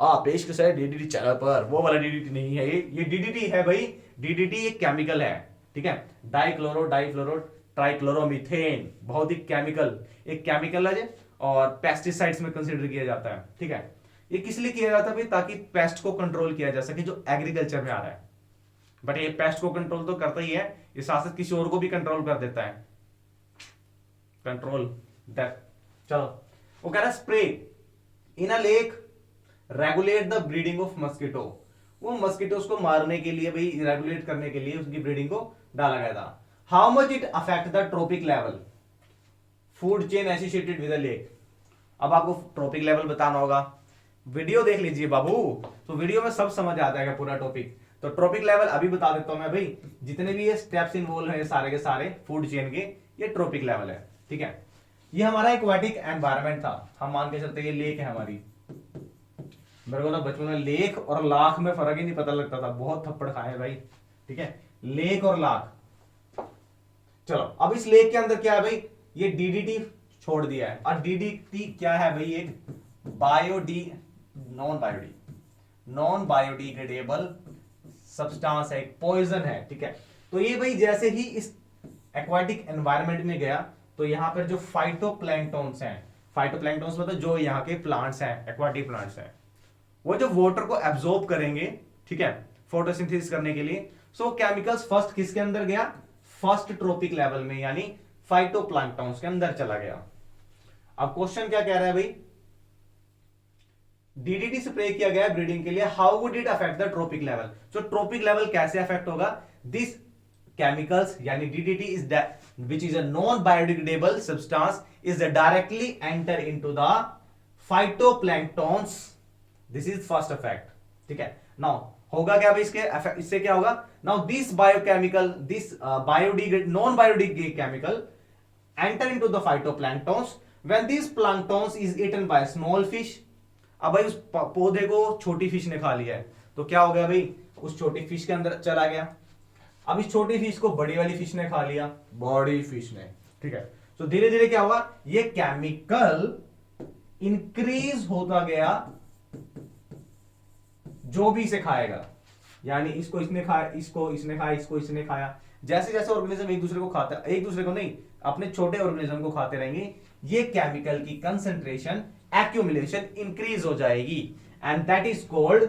पेश है डीडीटी चैनल पर, वो वाला डीडीटी नहीं है, ये डीडीटी है भाई। डीडीटी एक केमिकल है, ठीक है, डाइफ्लोरो ट्राइक्लोरोमीथेन, बहुत ही केमिकल, एक केमिकल है और पेस्टिसाइड्स में कंसीडर किया जाता है, ठीक है। ये किस लिए किया जाता है भाई? ताकि पेस्ट को कंट्रोल किया जा सके जो एग्रीकल्चर में आ रहा है। बट ये पेस्ट को कंट्रोल तो करता ही है, ये साथ साथ किसी और को भी कंट्रोल कर देता है, कंट्रोल दैट। चलो, वो कह रहा है spray in a lake regulate the breeding of mosquito. वो मस्किटोस को मारने के लिए भाई, रेगुलेट करने के लिए उसकी ब्रीडिंग को डाला गया था। How much it affect the trophic level food chain associated with the lake. अब आपको ट्रॉपिक लेवल बताना होगा, वीडियो देख लीजिए बाबू, तो वीडियो में सब समझ आ जाएगा पूरा टॉपिक। तो ट्रॉपिक लेवल अभी बता देता हूं मैं भाई, जितने भी ये स्टेप्स इन्वॉल्व है सारे के सारे फूड चेन के, ये ट्रॉपिक लेवल है, ठीक है। ये हमारा एक्वाटिक एनवायरनमेंट था, हम मान के चलते ये लेक है हमारी। मेरे को ना बचपन में लेक और लाख में फर्क ही नहीं पता लगता था, बहुत थप्पड़ खाए भाई, ठीक है, लेक और लाख। चलो, अब इस लेक के अंदर क्या है भाई? ये डीडीटी छोड़ दिया है, और डीडीटी क्या है भाई? एक नॉन बायोडिग्रेडेबल सब्सटेंस है, एक पॉइजन है, ठीक है। तो ये भाई जैसे ही इस एक्वाटिक एनवायरनमेंट में गया, तो यहां पर जो फाइटोप्लैंक्टन्स हैं, फाइटोप्लैंक्टन्स मतलब जो यहाँ के प्लांट्स हैं, एक्वाटिक प्लांट्स हैं, वो जो वाटर को एब्जॉर्ब करेंगे, ठीक है, फोटोसिंथेसिस करने के लिए। सो केमिकल्स फर्स्ट किसके अंदर गया? फर्स्ट ट्रॉपिक लेवल में, यानी फाइटोप्लैंक्टन्स के अंदर चला गया। अब क्वेश्चन क्या कह रहा है भाई? डीडीटी स्प्रे किया गया ब्रीडिंग के लिए, how would it affect the trophic level. तो ट्रॉपिक लेवल कैसे अफेक्ट होगा? दिस chemicals यानी DDT is that which is a non-biodegradable substance is directly enter into the phytoplanktons. This is first effect. ठीक है. Now होगा क्या भाई इससे क्या होगा? Now this biochemical, this non-biodegradable chemical enter into the phytoplanktons. When these planktons is eaten by small fish. अब भाई उस पौधे को छोटी फिश ने खा लिया है, तो क्या हो गया भाई, उस छोटी फिश के अंदर चला गया. अब इस छोटी फिश को बड़ी वाली फिश ने खा लिया, बड़ी फिश ने. ठीक है. तो धीरे धीरे क्या होगा, ये केमिकल इंक्रीज होता गया जो भी इसे खाएगा. यानी इसको इसने खाया, इसको इसने खाया, इसको इसने खाया. जैसे जैसे ऑर्गेनिज्म एक दूसरे को खाता, एक दूसरे को नहीं, अपने छोटे ऑर्गेनिज्म को खाते रहेंगे, ये केमिकल की कंसंट्रेशन एक्यूमुलेशन इंक्रीज हो जाएगी. And that is called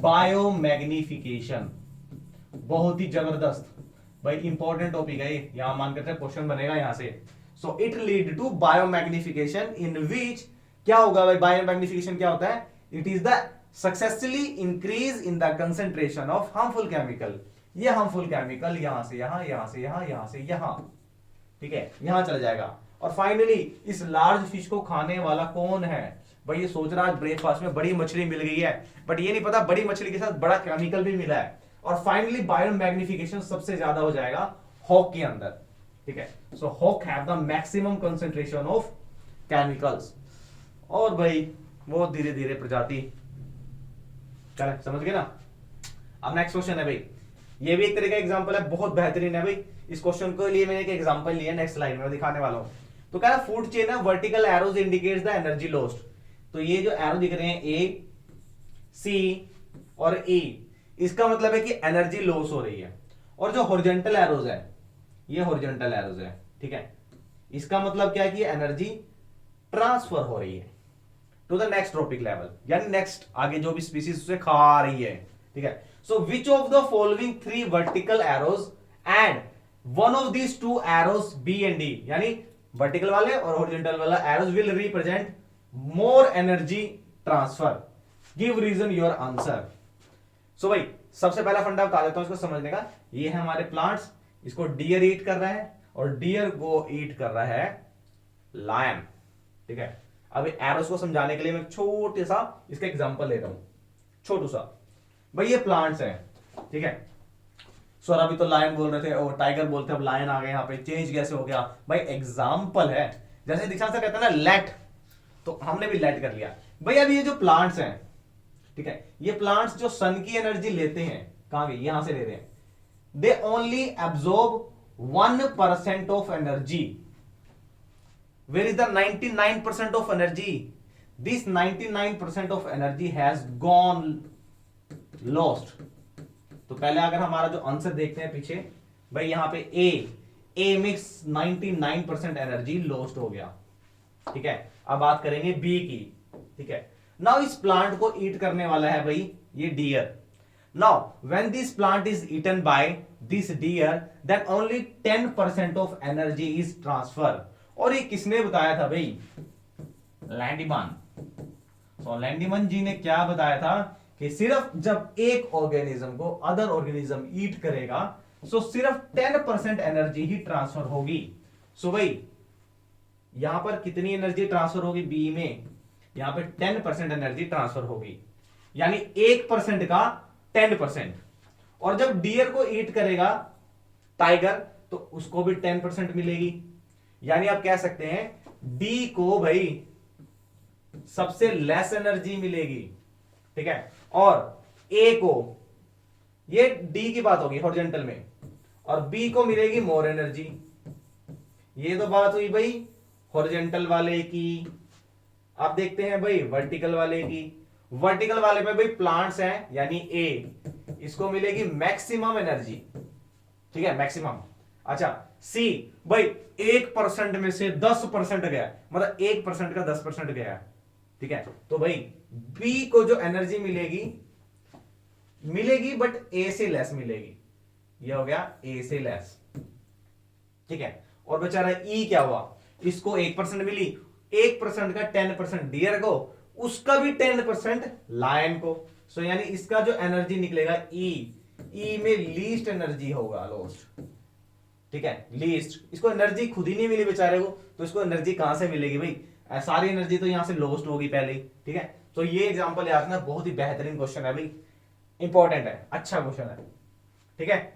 biomagnification. बहुत ही जबरदस्त भाई इंपॉर्टेंट टॉपिक है ये, यहां मान करते क्वेश्चन बनेगा यहां से. So it lead to biomagnification in which क्या होगा भाई, बायोमैग्निफिकेशन क्या होता है, it is the successfully increase in the concentration of harmful chemical. ये हार्मफुल केमिकल यहां से यहां, यहां से यहां, यहां से यहां, ठीक है, यहां चला जाएगा. और फाइनली इस लार्ज फिश को खाने वाला कौन है भाई, ये सोच रहा है ब्रेकफास्ट में बड़ी मछली मिल गई है, बट ये नहीं पता बड़ी मछली के साथ बड़ा केमिकल भी मिला है. और फाइनली बायोमैग्निफिकेशन सबसे ज्यादा हो जाएगा हॉक के अंदर. ठीक है. So hawk have the maximum concentration of chemicals. और भाई वो धीरे धीरे प्रजाति, चले समझ गए ना. अब नेक्स्ट क्वेश्चन है भाई, ये भी एक तरह का एग्जांपल है, बहुत बेहतरीन है भाई. इस क्वेश्चन को लिए मैंने एक एग्जांपल लिया, नेक्स्ट स्लाइड में दिखाने वाला हूं. तो क्या है, फूड चेन है, vertical arrows indicates the energy lost. तो ये जो एरो दिख रहे हैं ए, सी और ई, इसका मतलब है कि एनर्जी लॉस हो रही है. और जो हॉरिजॉन्टल एरोज है, ये हॉरिजॉन्टल एरोज है. ठीक है. इसका मतलब क्या है कि एनर्जी ट्रांसफर हो रही है to the next trophic level, यानी नेक्स्ट आगे जो भी स्पीसीज उसे खा रही है. ठीक है. So which of the following 3 vertical arrows and one of these 2 arrows B and D, यानी वर्टिकल वाले और हॉरिजॉन्टल वाला arrows will represent more energy transfer, give reason your answer. So भाई सबसे पहला फंडा बता देता हूं इसको समझने का. ये है हमारे प्लांट्स, इसको डियर ईट कर रहा है और डियर को ईट कर रहा है लायन. ठीक है. अब एरोस को समझाने के लिए मैं छोटे सा इसका एग्जांपल लेता हूं, छोटू सा. भाई ये प्लांट्स हैं. ठीक है. सो अभी तो लायन बोल रहे थे और टाइगर बोलते, अब लायन आ गए, यहाँ पे चेंज कैसे हो गया भाई, एग्जाम्पल है. जैसे दीक्षांत सर कहता है ना लेट, तो हमने भी लेट कर लिया. भाई अब ये जो प्लांट्स हैं, ठीक है, ये प्लांट्स जो सन की एनर्जी लेते हैं, कहां गई, यहां से लेते हैं, they only absorb 1% of energy. Where is the 99% of energy? This 99% of energy has gone lost. तो पहले अगर हमारा जो आंसर देखते हैं पीछे, भाई यहां पे ए मिक्स 99% एनर्जी लॉस्ट हो गया. ठीक है. अब बात करेंगे बी की. ठीक है. नाउ इस प्लांट को ईट करने वाला है भाई ये deer. Now when this plant is eaten by this deer, then only 10% of energy is transfer. और ये किसने बताया था भाई, लैंडीमैन. सो लैंडीमैन जी ने क्या बताया था कि सिर्फ जब एक ऑर्गेनिज्म को अदर ऑर्गेनिज्म ईट करेगा, सो सिर्फ 10% एनर्जी ही ट्रांसफर होगी. सो भाई यहां पर कितनी एनर्जी ट्रांसफर होगी, बी में यहां पे 10% एनर्जी ट्रांसफर होगी, यानी 1% का 10%. और जब डियर को ईट करेगा टाइगर, तो उसको भी 10% मिलेगी. यानी आप कह सकते हैं डी को भाई सबसे लेस एनर्जी मिलेगी. ठीक है. और ए को, ये डी की बात होगी हॉरिजॉन्टल में, और बी को मिलेगी मोर एनर्जी. ये तो बात हुई भाई हॉरिजॉन्टल वाले की. आप देखते हैं भाई वर्टिकल वाले की. वर्टिकल वाले में भाई प्लांट्स हैं, यानी ए, इसको मिलेगी मैक्सिमम एनर्जी. ठीक है, मैक्सिमम. अच्छा सी, भाई 1% में से 10% गया, मतलब 1% का 10% गया. ठीक है. तो भाई बी को जो एनर्जी मिलेगी बट ए से लेस मिलेगी. ये हो गया ए से लेस. ठीक है. और बेचारा ई क्या हुआ, इसको 1% मिली, 1% का 10% डियर को, उसका भी 10% लायन को. सो यानी इसका जो एनर्जी निकलेगा ई, ई में लीस्ट एनर्जी होगा लॉस्ट, ठीक है, लीस्ट। इसको एनर्जी खुद ही नहीं मिली बेचारे को, तो इसको एनर्जी कहां से मिलेगी भाई, सारी एनर्जी तो यहां से लॉस्ट होगी पहले ही, ठीक है। तो ये एग्जांपल याद रखना, बहुत ही बेहतरीन क्वेश्चन है भाई, इंपॉर्टेंट है, अच्छा क्वेश्चन है, ठीक है।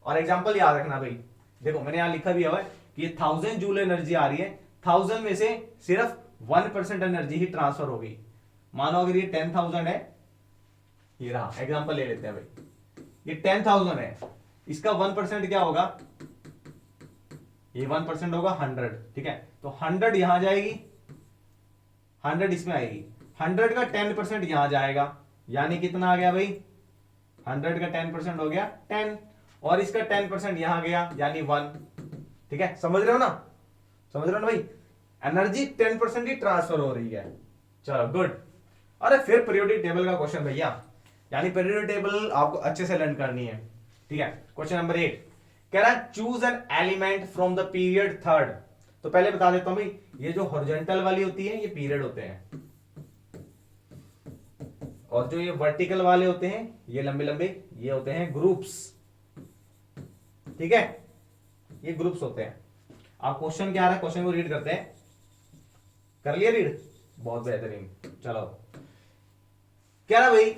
और एग्जांपल याद रखना भाई, देखो मैंने यहां लिखा भी है कि 1000 जूल एनर्जी आ रही है, 1000 में से सिर्फ 1% एनर्जी ही ट्रांसफर होगी। मानो अगर ये 10,000 है, ये रहा एग्जांपल ले लेते हैं भाई, ये 10,000 है, इसका 1% क्या होगा, ये 1% होगा 100, ठीक है। तो 100 यहां जाएगी, 100 इसमें आएगी, 100 का 10% यहां जाएगा, यानी कितना आ गया भाई, 100 का 10% हो गया 10, और इसका 10% यहां गया यानी 1, ठीक है। समझ रहे हो ना, समझ रहे हो ना भाई, एनर्जी 10% ही ट्रांसफर हो रही है। चलो गुड। अरे फिर पीरियोडिक टेबल का क्वेश्चन भैया, यानी पीरियोडिक टेबल आपको अच्छे से लर्न करनी है, ठीक है। क्वेश्चन नंबर 8 कह रहा है choose an element from the period third. तो पहले बता देता हूं भाई, ये जो हॉरिजॉन्टल वाली होती है ये पीरियड होते हैं, और जो ये वर्टिकल वाले होते हैं ये लंबे लंबे, ये होते हैं ग्रुप्स, ठीक है, ये ग्रुप्स होते हैं। आप क्वेश्चन क्या आ रहा है, क्वेश्चन को रीड करते हैं, कर लिया रीड, बहुत बेहतरीन। चलो क्या रहा भाई,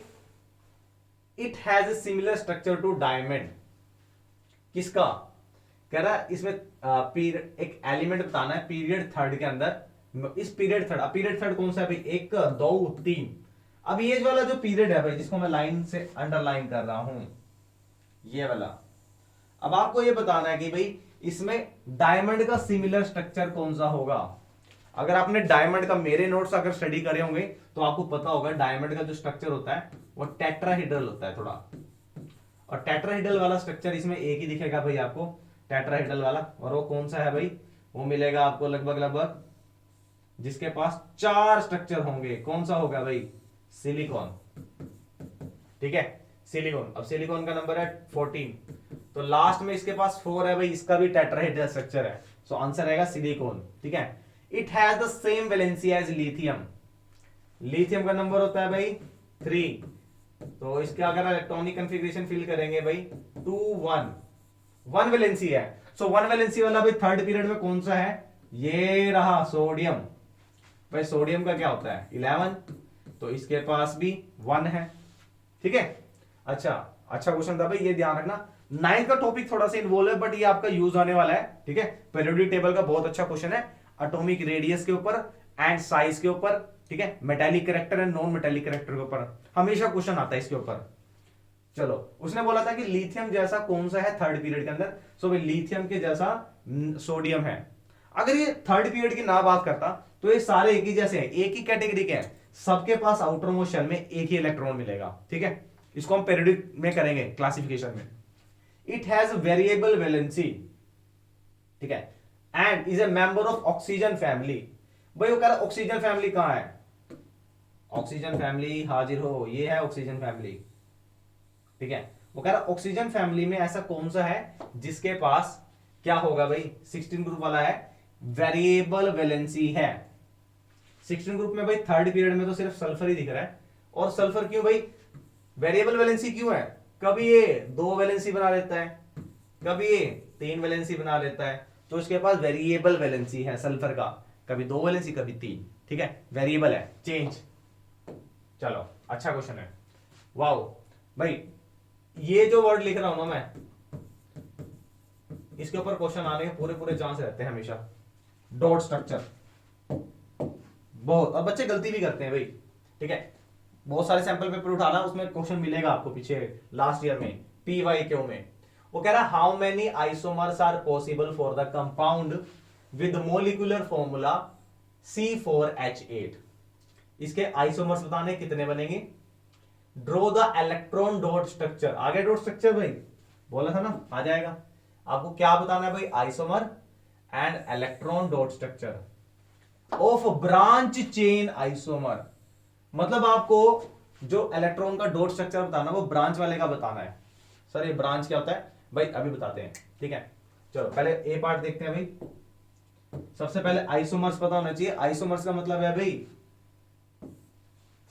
it has a similar structure to diamond, किसका, कह रहा है इसमें एक एलिमेंट बताना है पीरियड थर्ड के अंदर। इस पीरियड थर्ड कौन सा है भाई, 1 2 3। अब ये वाला जो पीरियड है भाई, जिसको मैं लाइन से अंडरलाइन कर रहा हूं, ये वाला, अब आपको ये बताना है कि भाई इसमें डायमंड का सिमिलर स्ट्रक्चर कौन सा होगा। अगर आपने डायमंड का मेरे नोट्स अगर स्टडी करे होंगे तो आपको पता होगा डायमंड का जो स्ट्रक्चर होता है वो टेट्राहेड्रल होता है थोड़ा, और टेट्राहेड्रल वाला स्ट्रक्चर इसमें एक ही दिखेगा भाई आपको, टेट्राहेड्रल वाला, और वो कौन सा है भाई, वो मिलेगा आपको लगभग जिसके पास 4 स्ट्रक्चर होंगे, कौन सा होगा भाई, सिलिकॉन, ठीक है, सिलिकॉन। अब सिलिकॉन का नंबर है 14, तो लास्ट में इसके पास 4 है भाई, इसका भी टेट्राहेड्रल स्ट्रक्चर है, सो आंसर रहेगा सिलिकॉन, ठीक है। It has the same valency as lithium, lithium का नंबर होता है भाई 3, तो इसका अगर इलेक्ट्रॉनिक कॉन्फ़िगरेशन फिल करेंगे भाई 2 1, 1 वैलेंसी है, सो 1 वैलेंसी वाला भाई थर्ड पीरियड में कौन सा है, ये रहा सोडियम। भाई सोडियम का क्या होता है 11, तो इसके पास भी 1 है, ठीक है। अच्छा क्वेश्चन था भाई, ये ध्यान रखना। 9th का टॉपिक थोड़ा सा इन्वॉल्व है, बट ये आपका यूज आने वाला है, ठीक है। पीरियोडिक टेबल का बहुत अच्छा क्वेश्चन है, एटॉमिक रेडियस के ऊपर एंड साइज के ऊपर, ठीक है, metallic character and non metallic character के ऊपर हमेशा क्वेश्चन आता है इसके ऊपर। चलो उसने बोला था कि लिथियम जैसा कौन सा है थर्ड पीरियड के अंदर, सो भाई लिथियम के जैसा सोडियम है। अगर ये थर्ड पीरियड की ना बात करता तो ये सारे एक ही जैसे हैं, एक ही कैटेगरी के हैं, सबके पास आउटर मोस्ट शेल में एक ही इलेक्ट्रॉन मिलेगा, ठीक है। इसको हम पीरियडिक में करेंगे क्लासिफिकेशन में। इट हैज वेरिएबल वैलेंसी, ठीक है, and is a member of oxygen family. भाई वो कह रहा ऑक्सीजन फैमिली कहां है, ऑक्सीजन फैमिली हाजिर हो, ये है ऑक्सीजन फैमिली, ठीक है। वो कह रहा ऑक्सीजन फैमिली में ऐसा कौन सा है जिसके पास क्या होगा भाई, 16 ग्रुप वाला है, वेरिएबल वैलेंसी है। 16 ग्रुप में भाई थर्ड पीरियड में तो सिर्फ सल्फर ही दिख रहा है, और सल्फर क्यों भाई, वेरिएबल वैलेंसी क्यों है, कभी ये 2 वैलेंसी बना लेता है, कभी ये 3 वैलेंसी बना लेता है, तो इसके पास वेरिएबल वैलेंसी है सल्फर का, कभी 2 वैलेंसी कभी 3, ठीक है, वेरिएबल है, चेंज। चलो अच्छा क्वेश्चन है, वाओ भाई, ये जो वर्ड लिख रहा हूं ना मैं, इसके ऊपर क्वेश्चन आने के पूरे चांस रहते हैं हमेशा। डॉट स्ट्रक्चर बहुत, और बच्चे गलती भी करते हैं भाई, ठीक है। बहुत सारे सैंपल पेपर उठाना, उसमें क्वेश्चन मिलेगा आपको पीछे लास्ट ईयर में PYQ में। वो कह रहा है how many isomers are possible for the compound with molecular formula C4H8। इसके आइसोमर्स बताने कितने बनेंगे, draw the electron dot structure. आगे डॉट स्ट्रक्चर भाई बोला था ना, आ जाएगा। आपको क्या बताना है भाई, isomer and electron dot structure of branch chain isomer. मतलब आपको जो इलेक्ट्रॉन का डॉट स्ट्रक्चर बताना वो ब्रांच वाले का बताना है। सर ये ब्रांच क्या होता है भाई, अभी बताते हैं, ठीक है। चलो पहले ए पार्ट देखते हैं भाई। सबसे पहले आइसोमर्स पता होना चाहिए। आइसोमर्स का मतलब है भाई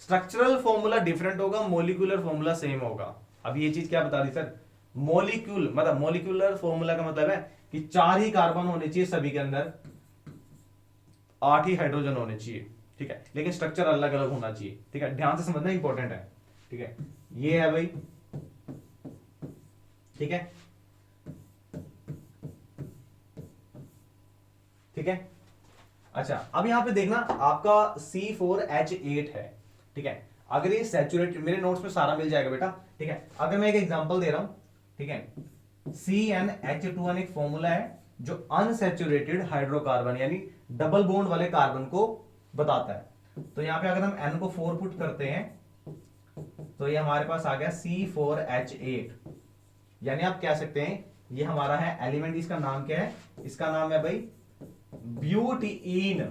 स्ट्रक्चरल फॉर्मूला डिफरेंट होगा, मोलिकुलर फॉर्मूला सेम होगा। अब ये चीज क्या बता रही सर, मोलिक्यूल मतलब मोलिकुलर फॉर्मूला का मतलब है कि 4 ही कार्बन होने चाहिए सभी के अंदर, 8 ही हाइड्रोजन होने चाहिए, ठीक है, लेकिन स्ट्रक्चर अलग अलग होना चाहिए, ठीक है, ध्यान से समझना इंपॉर्टेंट है, ठीक है, ये है भाई, ठीक है, ठीक है। अच्छा अब यहां पे देखना आपका C4H8 है, ठीक है, अगर ये सैचुरेटेड, मेरे नोट्स में सारा मिल जाएगा बेटा, ठीक है, अगर मैं एक एग्जांपल दे रहा हूं, ठीक है, CnH2n एक फॉर्मूला है जो अनसैचुरेटेड हाइड्रोकार्बन यानी डबल बॉन्ड वाले कार्बन को बताता है। तो यहां पे अगर हम N को 4 पुट करते हैं तो ये हमारे पास आ गया C4H8, यानी आप कह सकते हैं ये हमारा है एलिमेंट, इसका नाम क्या है, इसका नाम है भाई ब्यूटीन,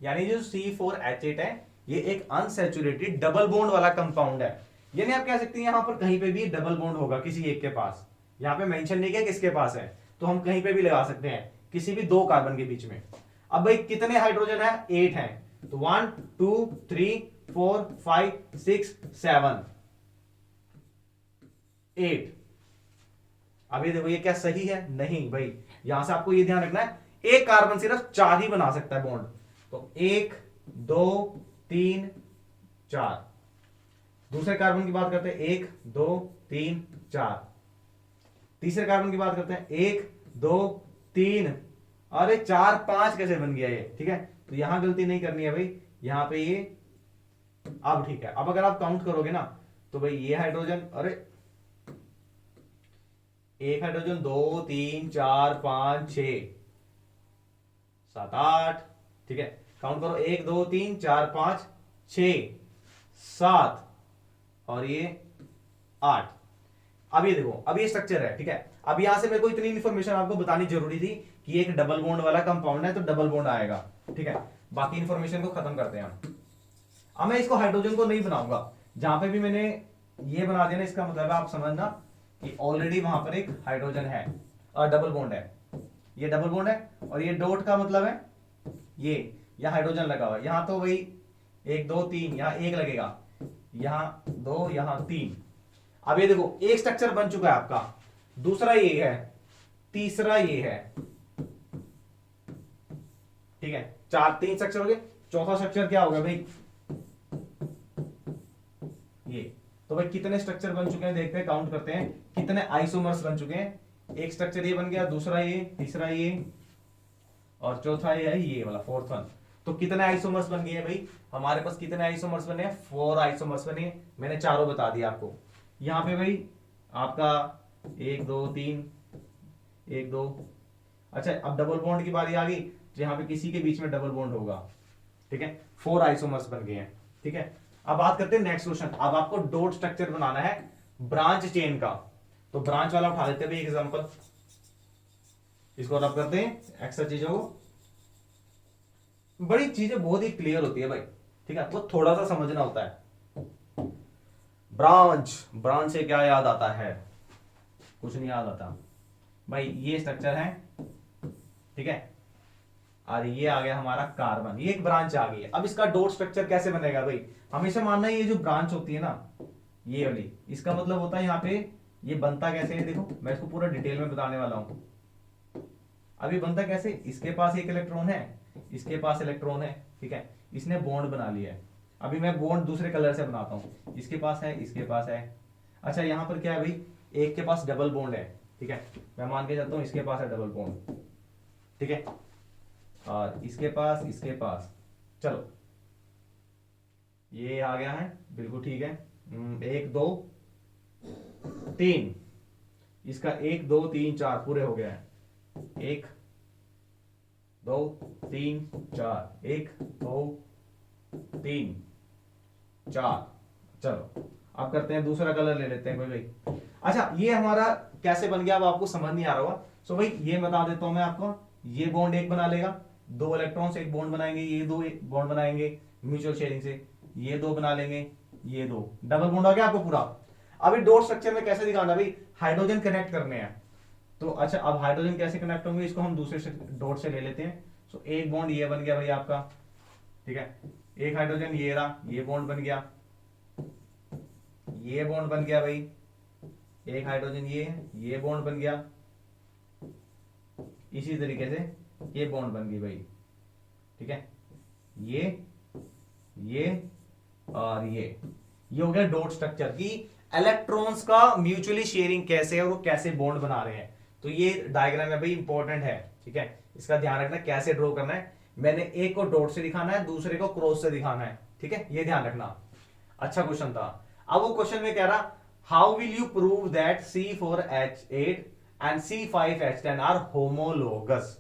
यानी जो C4H8 है ये एक अनसैचुरेटेड डबल बॉन्ड वाला कंपाउंड है, यानी आप कह सकते हैं यहां पर कहीं पे भी डबल बॉन्ड होगा किसी एक के पास, यहां पे मेंशन नहीं किया किसके पास है, तो हम कहीं पे भी लगा सकते हैं किसी भी दो कार्बन के बीच में। अब भाई कितने हाइड्रोजन है, 8 है, तो 1 2 3 4 5 6 7 8। अब ये देखो ये क्या सही है, नहीं भाई, यहां से आपको ये ध्यान रखना है एक कार्बन सिर्फ 4 ही बना सकता है बॉन्ड, तो 1 2 3 4। दूसरे कार्बन की बात करते हैं 1 2 3 4। तीसरे कार्बन की बात करते हैं 1 2 3, अरे 4 5 कैसे बन गया ये, ठीक है, तो यहां गलती नहीं करनी है भाई, यहां पे ये, अब ठीक है, अब अगर आप काउंट करोगे ना तो भाई ये हाइड्रोजन, अरे एक हाइड्रोजन 2 3 4 5 6 7 8, ठीक है, काउंट करो 1 2 3 4 5 6 7 और ये 8। अब ये देखो अब ये स्ट्रक्चर है, ठीक है, अब यहां से मेरे को इतनी इंफॉर्मेशन आपको बतानी जरूरी थी कि एक डबल बॉन्ड वाला कंपाउंड है तो डबल बॉन्ड आएगा, ठीक है, बाकी इंफॉर्मेशन को खत्म करते हैं हम। अब मैं इसको हाइड्रोजन को नहीं बनाऊंगा, जहां पे भी मैंने ये बना दिया ना इसका मतलब है आप समझना कि ऑलरेडी वहां पर एक हाइड्रोजन है और डबल बॉन्ड है, ये डबल बॉन्ड है, और ये डॉट का मतलब है ये यहां हाइड्रोजन लगा हुआ है, यहां तो वही 1 2 3, यहां 1 लगेगा, यहां 2 यहां 3। अब ये देखो एक स्ट्रक्चर बन चुका है आपका, दूसरा ये है, तीसरा ये है, ठीक है, 3 स्ट्रक्चर हो गए, चौथा स्ट्रक्चर क्या होगा भाई ये, तो भाई कितने स्ट्रक्चर बन चुके हैं देखते हैं, काउंट करते हैं कितने आइसोमर्स बन चुके हैं। एक स्ट्रक्चर ये बन गया, दूसरा ये, तीसरा ये और चौथा ये है ये वाला फोर्थ वन। तो कितने आइसोमर्स बन गए भाई, हमारे पास कितने आइसोमर्स बने हैं, 4 आइसोमर्स बने, मैंने चारों बता दिया आपको। यहां पे भाई आपका 1 2 3 1 2, अच्छा अब डबल बॉन्ड की बारी आ गई, तो यहां पे किसी के बीच में डबल बॉन्ड होगा, ठीक है, 4 आइसोमर्स बन गए हैं, ठीक है। अब बात करते हैं नेक्स्ट क्वेश्चन, अब आपको डॉट स्ट्रक्चर बनाना है ब्रांच चेन का, तो ब्रांच वाला उठा लेते हैं भाई एग्जांपल, इसको रब करते हैं एक्स्ट्रा चीजों को, बड़ी चीजें बहुत ही क्लियर होती है भाई, ठीक है, वो थोड़ा सा समझना होता है। ब्रांच, ब्रांच से क्या याद आता है, कुछ नहीं याद आता भाई, ये स्ट्रक्चर है, ठीक है, और ये आ गया हमारा कार्बन, ये एक ब्रांच आ गई है। अब इसका डॉट स्ट्रक्चर कैसे बनेगा भाई, हमेशा मानना है ये जो ब्रांच होती है ना ये वाली, इसका मतलब होता है यहाँ पे ये बनता कैसे है, देखो मैं इसको पूरा डिटेल में बताने वाला हूं। अब ये बनता कैसे, इसके पास एक इलेक्ट्रॉन है, इसके पास इलेक्ट्रॉन है, ठीक है, इसने बॉन्ड बना लिया है। अभी मैं बॉन्ड दूसरे कलर से बनाता हूं, इसके पास है, इसके पास है, अच्छा यहां पर क्या है भाई, एक के पास डबल बॉन्ड है, ठीक है, मैं मान के चलता हूं इसके पास है डबल बॉन्ड, ठीक है, और इसके पास, चलो ये आ गया है, बिल्कुल ठीक है, 1 2 3, इसका 1 2 3 4 पूरे हो गया है, 1 2 3 4, 1 2 3 4, चलो अब करते हैं दूसरा कलर ले लेते हैं कोई भाई। अच्छा ये हमारा कैसे बन गया, अब आपको समझ नहीं आ रहा होगा, सो भाई ये बता देता हूं मैं आपको, ये बॉन्ड एक बना लेगा, 2 इलेक्ट्रॉन से एक बॉन्ड बनाएंगे, ये 2 बॉन्ड बनाएंगे म्यूचुअल शेयरिंग से, ये 2 बना लेंगे, ये 2 डबल बॉन्ड आ गया आपको पूरा। अभी डॉट स्ट्रक्चर में कैसे दिखाना भाई, हाइड्रोजन कनेक्ट करने हैं, तो अच्छा अब हाइड्रोजन कैसे कनेक्ट होंगे, इसको हम दूसरे डॉट से ले लेते हैं। सो एक बॉन्ड ये बन गया भाई आपका, ठीक है, एक हाइड्रोजन ये रहा, ये बॉन्ड बन गया, ये बॉन्ड बन गया भाई, एक हाइड्रोजन ये बॉन्ड बन गया, इसी तरीके से ये बॉन्ड बन गई भाई, ठीक है, ये और ये हो गया डॉट स्ट्रक्चर की इलेक्ट्रॉन्स का म्यूचुअली शेयरिंग कैसे है और वो कैसे बॉन्ड बना रहे हैं। तो ये डायग्राम है भाई, इंपॉर्टेंट है, ठीक है, इसका ध्यान रखना कैसे ड्रॉ करना है। मैंने एक को डॉट से दिखाना है, दूसरे को क्रॉस से दिखाना है, ठीक है, ये ध्यान रखना। अच्छा क्वेश्चन था। अब वो क्वेश्चन में कह रहा how will you prove that C4H8 and C5H10 are homologous.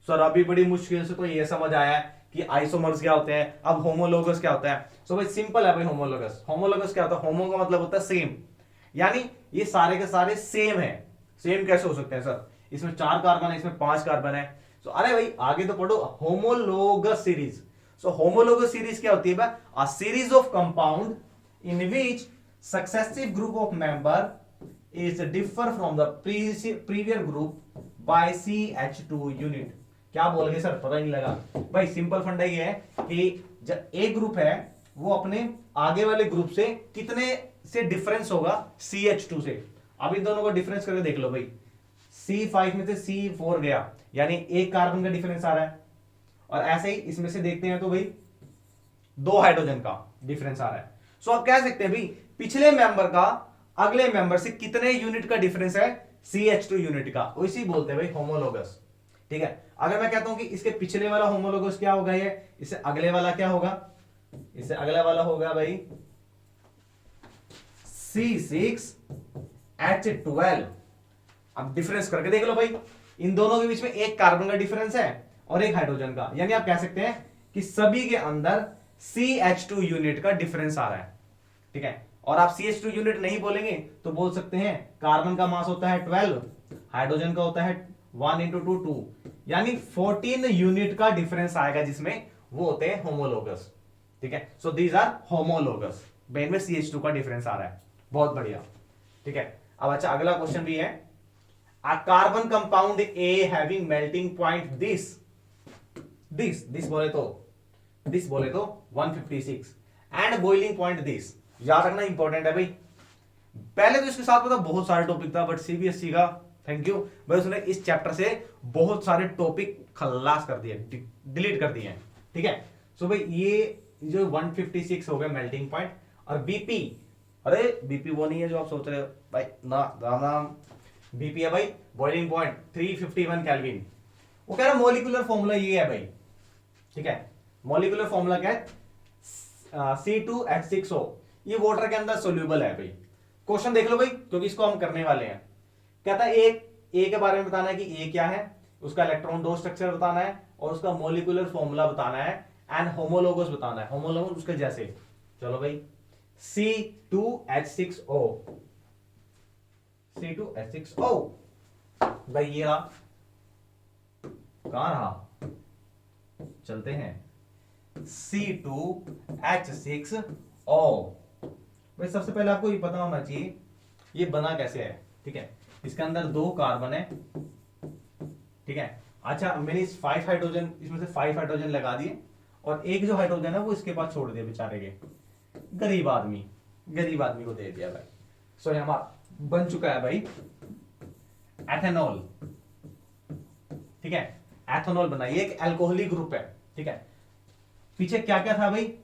Sir अभी बड़ी मुश्किल से तो ये समझ आया है कि आइसोमर्स क्या होते हैं, अब होमोलोगस क्या होता है। सो भाई सिंपल है भाई, होमोलोगस क्या होता है, होमो का मतलब होता है सेम, यानी ये सारे के सारे सेम है। सेम कैसे हो सकते हैं सर, इसमें 4 कार्बन है, इसमें 5 कार्बन है। सो अरे भाई आगे तो पढ़ो, होमोलोगस सीरीज। सो होमोलोगस सीरीज क्या होती है भाई, a series of compound in which successive group of member is differ from the praevia group by CH2 unit. क्या बोल गए सर, पता ही नहीं लगा भाई। सिंपल फंडा ये है कि जब एक ग्रुप है वो अपने आगे वाले ग्रुप से कितने से डिफरेंस होगा, CH2 से। अब इन दोनों को डिफरेंस करके देख लो भाई, C5 में से C4 गया, यानी एक कार्बन का डिफरेंस आ रहा है, और ऐसे ही इसमें से देखते हैं तो भाई 2 हाइड्रोजन का डिफरेंस आ रहा है। सो आप कह सकते हैं भाई पिछले मेंबर का अगले मेंबर से कितने यूनिट का डिफरेंस है, CH2 यूनिट का, इसी बोलते हैं भाई होमोलोगस, ठीक है। अगर मैं कहता हूं कि इसके पिछले वाला होमोलोगस क्या होगा, ये इससे अगले वाला क्या होगा, इससे अगला वाला होगा भाई C6H12। अब डिफरेंस करके देख लो भाई, इन दोनों के बीच में एक कार्बन का डिफरेंस है और एक हाइड्रोजन का, यानी आप कह सकते हैं कि सभी के अंदर CH2 यूनिट का डिफरेंस आ रहा है, ठीक है। और आप CH2 यूनिट नहीं बोलेंगे तो बोल सकते हैं कार्बन का मास होता है 12, हाइड्रोजन का होता है 1 × 2 2, यानी 14 यूनिट का डिफरेंस आएगा, जिसमें वो होते हैं होमोलोगस, ठीक है। सो दीज आर होमोलोगस, बेन में CH2 का डिफरेंस आ रहा है, बहुत बढ़िया, ठीक है। अब अच्छा अगला क्वेश्चन भी है, a carbon compound A having melting point this बोले तो 156 and boiling point this, याद रखना इंपॉर्टेंट है भाई। पहले तो इसके साथ पता बहुत सारे टॉपिक था, बट CBSE का थैंक यू भाई, उसने इस चैप्टर से बहुत सारे टॉपिक खल्लास कर दिए, डिलीट कर दिए, ठीक है। सो भाई ये जो 156 हो गया मेल्टिंग पॉइंट, और BP, अरे BP वो नहीं है जो आप सोच रहे हो भाई, ना BP है भाई बॉइलिंग पॉइंट 351 केल्विन। वो कह रहा है मॉलिक्यूलर फॉर्मूला ये है भाई, ठीक है। मॉलिक्यूलर फॉर्मूला क्या है, C2H6O, ये वाटर के अंदर सोल्यूबल है भाई। क्वेश्चन देख लो भाई, क्योंकि इसको हम करने वाले हैं। कहता है एक ए के बारे में बताना है कि ए क्या है, उसका इलेक्ट्रॉन डोट स्ट्रक्चर बताना है, और उसका मॉलिक्यूलर फॉर्मूला बताना है, एंड होमोलोगस बताना है, होमोलोगस उसके जैसे। चलो भाई C2H6O भाई ये रहा, कहां रहा, चलते हैं C2H6O। भाई सबसे पहले आपको ये पता होना चाहिए ये बना कैसे है, ठीक है। इसके अंदर 2 कार्बन है, ठीक है। अच्छा मैंने इस 5 हाइड्रोजन, इसमें से 5 हाइड्रोजन लगा दिए, और एक जो हाइड्रोजन है वो इसके पास छोड़ दिया बेचारे के, गरीब आदमी को दे दिया भाई। सो हमारा बन चुका है भाई एथेनॉल, ठीक है, एथेनॉल बना, ये एक अल्कोहलिक ग्रुप है, ठीक है। पीछे क्या क्या था भाई,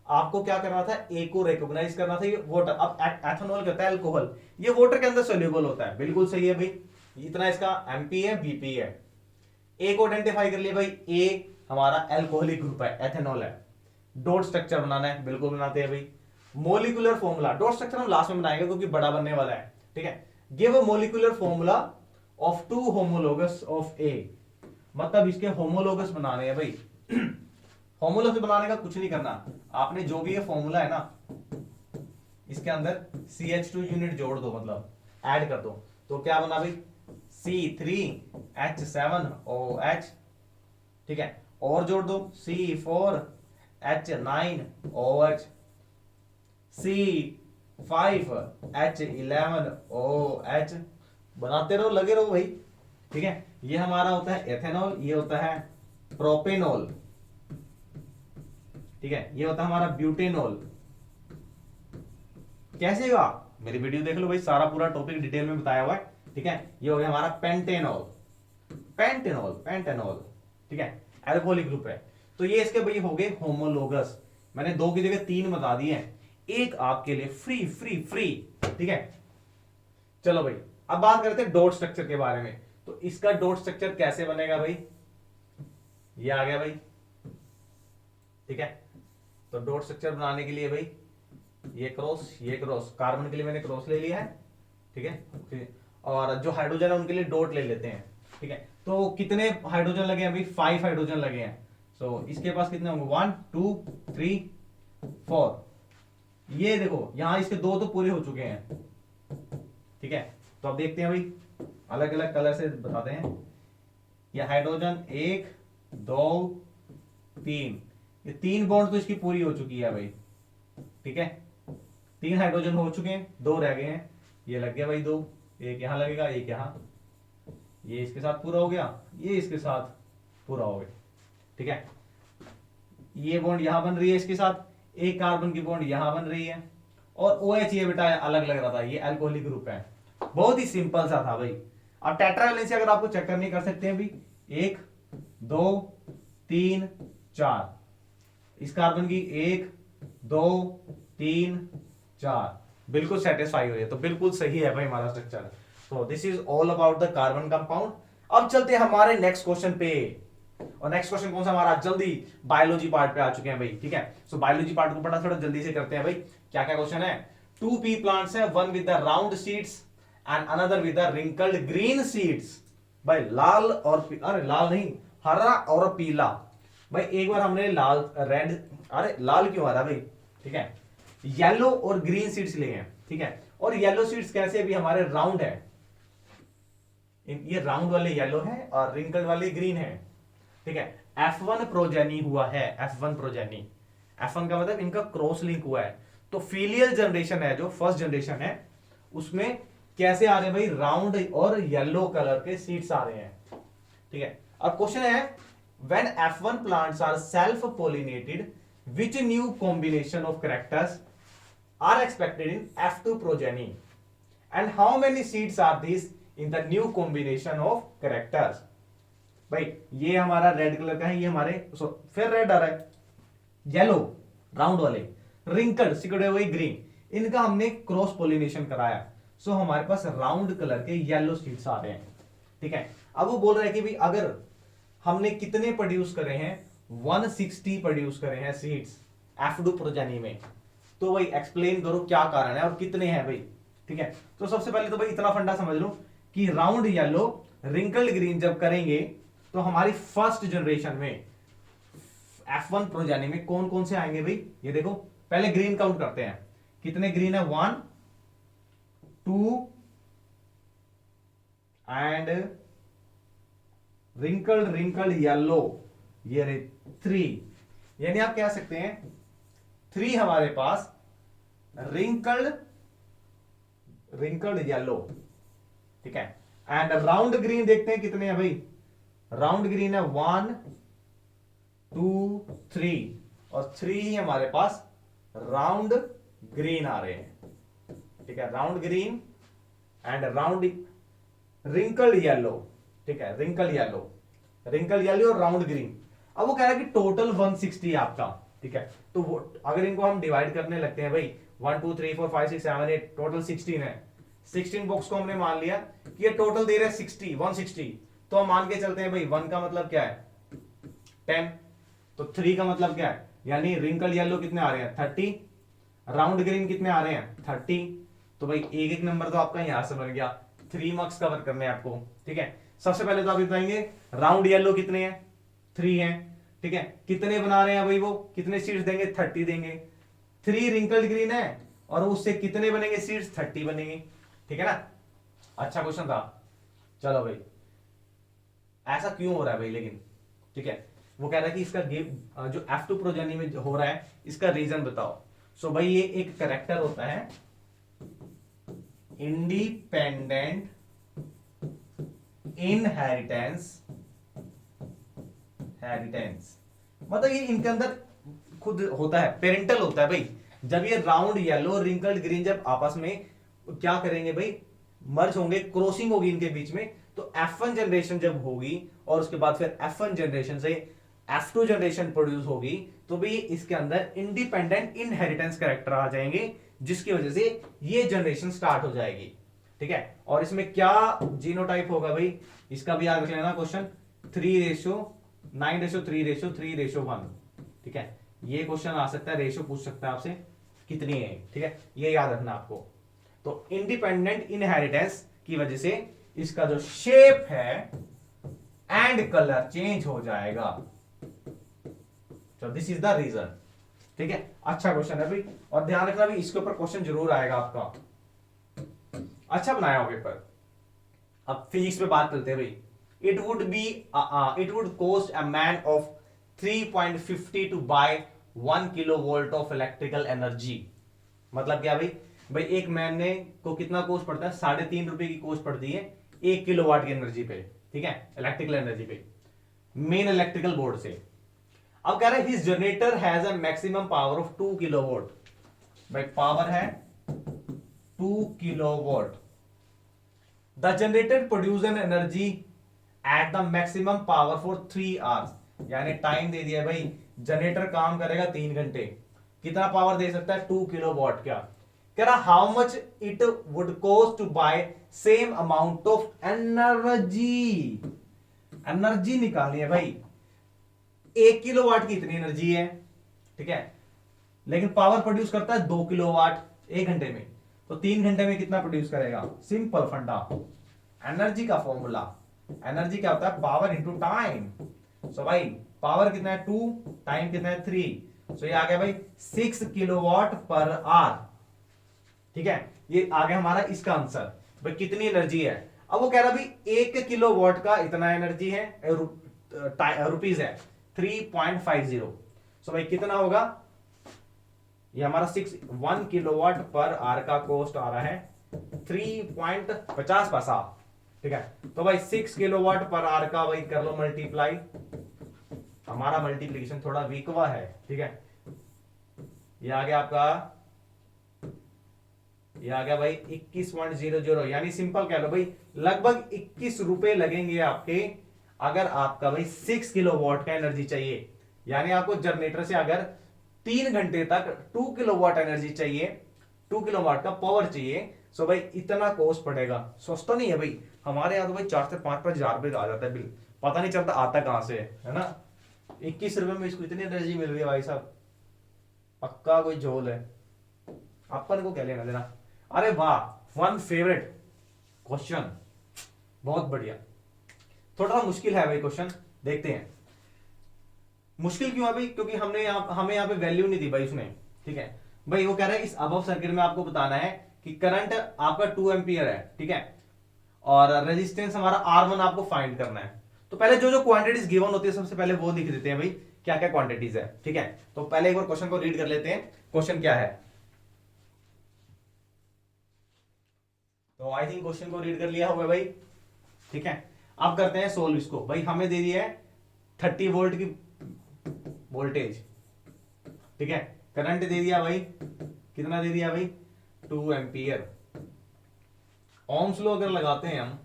आपको क्या करना था, ए को रिकॉग्नाइज करना था, ये वाटर। अब एथेनॉल कहता है अल्कोहल, ये वाटर के अंदर सोल्यूबल होता है, बिल्कुल सही है भाई। इतना इसका MP है, BP है। ए को आइडेंटिफाई कर लिया भाई, ए हमारा अल्कोहलिक ग्रुप है, एथेनॉल है। डॉट स्ट्रक्चर बनाना है, बिल्कुल बनाते हैं भाई। मोलिकुलर फॉर्मूला, डॉट स्ट्रक्चर हम लास्ट में बनाएंगे क्योंकि बड़ा बनने वाला है, ठीक है। Give a molecular formula of 2 homologous of A, मतलब इसके होमोलोगस बनाने हैं भाई। होमोलोगस बनाने का कुछ नहीं करना, आपने जो भी ये फॉर्मूला है ना, इसके अंदर CH2 यूनिट जोड़ दो, मतलब ऐड कर दो, तो क्या बना भाई C3H7OH, ठीक है। और जोड़ दो C4H9OH, C5H11OH, बनाते रहो, लगे रहो भाई, ठीक है। ये हमारा होता है एथेनॉल, ये होता है प्रोपेनॉल, ठीक है। ये होता है हमारा ब्यूटेनॉल, कैसे हुआ, मेरी वीडियो देख लो भाई, सारा पूरा टॉपिक डिटेल में बताया हुआ है। ठीक है, ये हो गया हमारा पेंटेनॉल, पेंटेनॉल, पेंटेनॉल। ठीक है, एल्कोहलिक ग्रुप है। तो ये इसके भाई हो गए होमोलोगस। मैंने 2 की जगह 3 बता दिए हैं, एक आपके लिए फ्री फ्री फ्री। ठीक है, चलो भाई अब बात करते हैं डॉट स्ट्रक्चर के बारे में। तो इसका डॉट स्ट्रक्चर कैसे बनेगा भाई, ये आ गया भाई। ठीक है, तो डॉट स्ट्रक्चर बनाने के लिए भाई ये क्रॉस, ये क्रॉस, कार्बन के लिए मैंने क्रॉस ले लिया है। ठीक है, और जो हाइड्रोजन है उनके लिए डॉट ले लेते हैं। ठीक है, तो कितने हाइड्रोजन लगे हैं भाई, 5 हाइड्रोजन लगे हैं। सो इसके पास कितने होंगे, 1 2 3 4। ये देखो यहां इसके 2 तो पूरे हो चुके हैं। ठीक है, तो अब देखते हैं भाई, अलग अलग कलर से बताते हैं। ये हाइड्रोजन 1 2 3, ये 3 बॉन्ड तो इसकी पूरी हो चुकी है भाई। ठीक है, 3 हाइड्रोजन हो चुके हैं, 2 रह गए हैं। ये लग गया भाई 2, एक यहां लगेगा, एक यहां, ये इसके साथ पूरा हो गया, ये इसके साथ पूरा हो गया। ठीक है, ये बॉन्ड यहां बन रही है इसके साथ, एक कार्बन की बॉन्ड यहां बन रही है, और OH ये बेटा अलग लग रहा था, ये अल्कोहलिक ग्रुप है। बहुत ही सिंपल सा था भाई। अब टेट्रावैलेंसी अगर आपको चेक करनी कर सकते हैं भी, 1 2 3 4, इस कार्बन की 1 2 3 4, बिल्कुल सेटिस्फाई हुई है, तो बिल्कुल सही है भाई हमारा स्ट्रक्चर। तो this is all about the carbon compound. अब चलते हैं हमारे नेक्स्ट क्वेश्चन पे, और नेक्स्ट क्वेश्चन कौन सा हमारा, जल्दी बायोलॉजी पार्ट पे आ चुके हैं भाई। ठीक है, सो बायोलॉजी पार्ट को पढ़ा थोड़ा जल्दी से करते हैं भाई। क्या क्या क्वेश्चन है, 2 पी प्लांट्स है, one with the round seeds and another with the wrinkled green seeds. भाई लाल और अरे लाल नहीं, हरा और पीला। भाई एक बार हमने लाल रेड, अरे लाल क्यों आ रहा भाई। ठीक है, येलो और ग्रीन सीड्स लिए हैं। ठीक है, और येलो सीड्स कैसे, भी हमारे राउंड है, ये राउंड वाले येलो है और रिंकल्ड वाले ग्रीन है। ठीक है, F1 प्रोजेनी हुआ है, F1 प्रोजेनी, F1 का मतलब इनका क्रॉस लिंक हुआ है। तो फीलियल जनरेशन है, जो फर्स्ट जनरेशन है, उसमें कैसे आ रहे हैं भाई, राउंड और येलो कलर के सीड्स आ रहे हैं। ठीक है, अब क्वेश्चन है, when F1 plants are self pollinated, which new combination of characters are expected in F2 progeny and how many seeds are these in the new combination of characters। भाई ये हमारा रेड कलर का है, ये हमारे फिर रेड आ रहा है, येलो राउंड वाले, रिंकल्ड सिकुड़े हुए ग्रीन, इनका हमने क्रॉस पोलिनेशन कराया। सो हमारे पास राउंड कलर के येलो सीड्स आ रहे हैं। ठीक है, अब वो बोल रहा है कि भाई अगर हमने कितने प्रोड्यूस करे हैं, 160 प्रोड्यूस करे हैं सीड्स F2 प्रोजेनी में, तो भाई एक्सप्लेन करो क्या कारण है और कितने हैं भाई। ठीक है, तो सबसे पहले तो भाई इतना फंडा समझ लो कि राउंड येलो रिंकल्ड ग्रीन जब करेंगे तो हमारी फर्स्ट जनरेशन में F1 प्रोजेनी में कौन कौन से आएंगे भाई, ये देखो पहले ग्रीन काउंट करते हैं, कितने ग्रीन है, 1 2 एंड रिंकल्ड रिंकल्ड येलो, ये रहे 3, यानी आप कह सकते हैं 3 हमारे पास रिंकल्ड रिंकल्ड येलो। ठीक है, एंड राउंड ग्रीन देखते हैं कितने हैं भाई, राउंड ग्रीन है 1 2 3, और 3 ही हमारे पास राउंड ग्रीन आ रहे हैं। ठीक है, round green and round wrinkled yellow. ठीक है, रिंकल येलो और राउंड ग्रीन। अब वो कह रहा है कि टोटल 160 है आपका। ठीक है, तो वो अगर इनको हम डिवाइड करने लगते हैं भाई, 1 2 3 4 5 6 7 8, टोटल 16 है। 16 बॉक्स को हमने मान लिया कि ये टोटल दे रहे हैं 60, 160, तो हम मान के चलते हैं भाई 1 का मतलब क्या है 10, तो 3 का मतलब क्या है, यानी रिंकल येलो कितने आ रहे हैं 30, राउंड ग्रीन कितने आ रहे हैं 30। तो भाई एक एक नंबर तो आपका यहां से बन गया, 3 मार्क्स कवर करने हैं आपको। ठीक है, सबसे पहले तो आप बताएंगे राउंड येलो कितने हैं, 3 हैं। ठीक है, कितने बना रहे हैं भाई, वो कितने सीड्स देंगे, 30 देंगे। 3 रिंकल्ड ग्रीन है और उससे कितने बनेंगे सीड्स, 30 बनेंगे। ठीक है ना, अच्छा क्वेश्चन था। चलो भाई, ऐसा क्यों हो रहा है भाई लेकिन। ठीक है, वो कह रहा है कि इसका गेम जो F2 प्रोजेनी में हो रहा है, इसका रीजन बताओ। सो भाई ये एक करेक्टर होता है इंडिपेंडेंट इनहेरिटेंस, मतलब ये इनके अंदर खुद होता है, पेरेंटल होता है भाई। जब ये राउंड येलो रिंकल्ड ग्रीन जब आपस में क्या करेंगे भाई, मर्ज होंगे, क्रॉसिंग होगी इनके बीच में, तो F1 जनरेशन जब होगी और उसके बाद फिर F1 जनरेशन से F2 जनरेशन प्रोड्यूस होगी, तो भी इसके अंदर इंडिपेंडेंट इनहेरिटेंस कैरेक्टर आ जाएंगे, जिसकी वजह से ये जनरेशन स्टार्ट हो जाएगी। ठीक है, और इसमें क्या जीनोटाइप होगा भाई, इसका भी याद रख लेना क्वेश्चन, 3:9:3:3:1। ठीक है, ये क्वेश्चन आ सकता है, रेशियो पूछ सकता है आपसे कितनी है। ठीक है, ये याद रखना आपको। तो इंडिपेंडेंट इनहेरिटेंस की वजह से इसका जो शेप है एंड कलर चेंज हो जाएगा। तो दिस इज द रीजन। ठीक है, अच्छा क्वेश्चन है भाई, और ध्यान रखना भी इसके ऊपर क्वेश्चन जरूर आएगा आपका, अच्छा बनाया हो पेपर। अब फिजिक्स पे बात करते हैं भाई। It would cost a man of 3.50 to buy 1 kilovolt of electrical energy. मतलब क्या भाई, भाई एक मैन ने को कितना कोस्ट पड़ता है, 3.5 रुपए की कोस्ट पड़ती है 1 किलोवाट की एनर्जी पे। ठीक है, इलेक्ट्रिकल एनर्जी पे, मेन इलेक्ट्रिकल बोर्ड से। अब कह रहा है his generator has a maximum power of 2 kilowatt. भाई पावर है 2 kilowatt. The generator produce an energy at the maximum power for 3 hours. यानी टाइम दे दिया भाई, जनरेटर काम करेगा 3 घंटे, कितना पावर दे सकता है, 2 किलोवाट। क्या कह रहा, how much it would cost to buy same amount of energy. Energy निकालनी है भाई, 1 किलोवाट की इतनी एनर्जी है। ठीक है, लेकिन पावर प्रोड्यूस करता है 2 किलोवाट 1 घंटे में, तो 3 घंटे में कितना प्रोड्यूस करेगा। सिंपल फंडा, एनर्जी का फॉर्मूला, एनर्जी क्या होता है, पावर इंटू टाइम। सो भाई पावर कितना है 2, टाइम कितना है 3, सो ये आ गया भाई 6 किलोवाट पर आवर। ठीक है, ये आ गया हमारा इसका आंसर। भाई कितनी एनर्जी है, अब वो कह रहा भाई 1 किलोवाट का इतना एनर्जी है, रुपीज है 3.50। सो भाई कितना होगा, ये हमारा 1 किलोवाट पर आवर का कॉस्ट आ रहा है 3.50 पैसा। ठीक है, तो भाई 6 किलोवाट पर आवर का भाई कर लो मल्टीप्लाई, हमारा मल्टीप्लीकेशन थोड़ा वीक हुआ है। ठीक है, ये आ गया आपका, ये आ गया भाई 21.00, यानी सिंपल कह लो भाई लगभग 21 रुपए लगेंगे आपके, अगर आपका भाई 6 किलोवाट का एनर्जी चाहिए। यानी आपको जनरेटर से अगर 3 घंटे तक 2 किलोवाट एनर्जी चाहिए, 2 किलोवाट का पावर चाहिए, सो भाई इतना कॉस्ट पड़ेगा। सस्ता नहीं है भाई, हमारे यहाँ तो भाई 4 से 5 हजार रुपए का आ जाता है बिल, पता नहीं चलता आता कहां से है ना। 21 रुपए में इसको इतनी एनर्जी मिल रही है भाई साहब, पक्का कोई झोल है, अपन को क्या लेना देना। अरे वाह, वन फेवरेट क्वेश्चन, बहुत बढ़िया। थोड़ा मुश्किल है भाई क्वेश्चन, देखते हैं। मुश्किल क्यों है भाई, क्योंकि हमें यहाँ पे वैल्यू नहीं दी भाई उसने। ठीक है भाई, वो कह रहा है इस अबव सर्किट में आपको बताना है कि करंट आपका 2 एम्पियर है। ठीक है, और रेजिस्टेंस हमारा R1 आपको फाइंड करना है। तो पहले जो जो क्वांटिटीज गिवन होती है सबसे पहले वो लिख देते हैं भाई, क्या क्या क्वांटिटीज है। ठीक है, तो पहले एक बार क्वेश्चन को रीड कर लेते हैं, क्वेश्चन क्या है। तो आई थिंक क्वेश्चन को रीड कर लिया होगा भाई। ठीक है, अब करते हैं सोल्व इसको। भाई हमें दे दिया है 30 वोल्ट की वोल्टेज। ठीक है, करंट दे दिया भाई, कितना दे दिया भाई, 2 एम्पियर। ओम्स लॉ अगर लगाते हैं हम,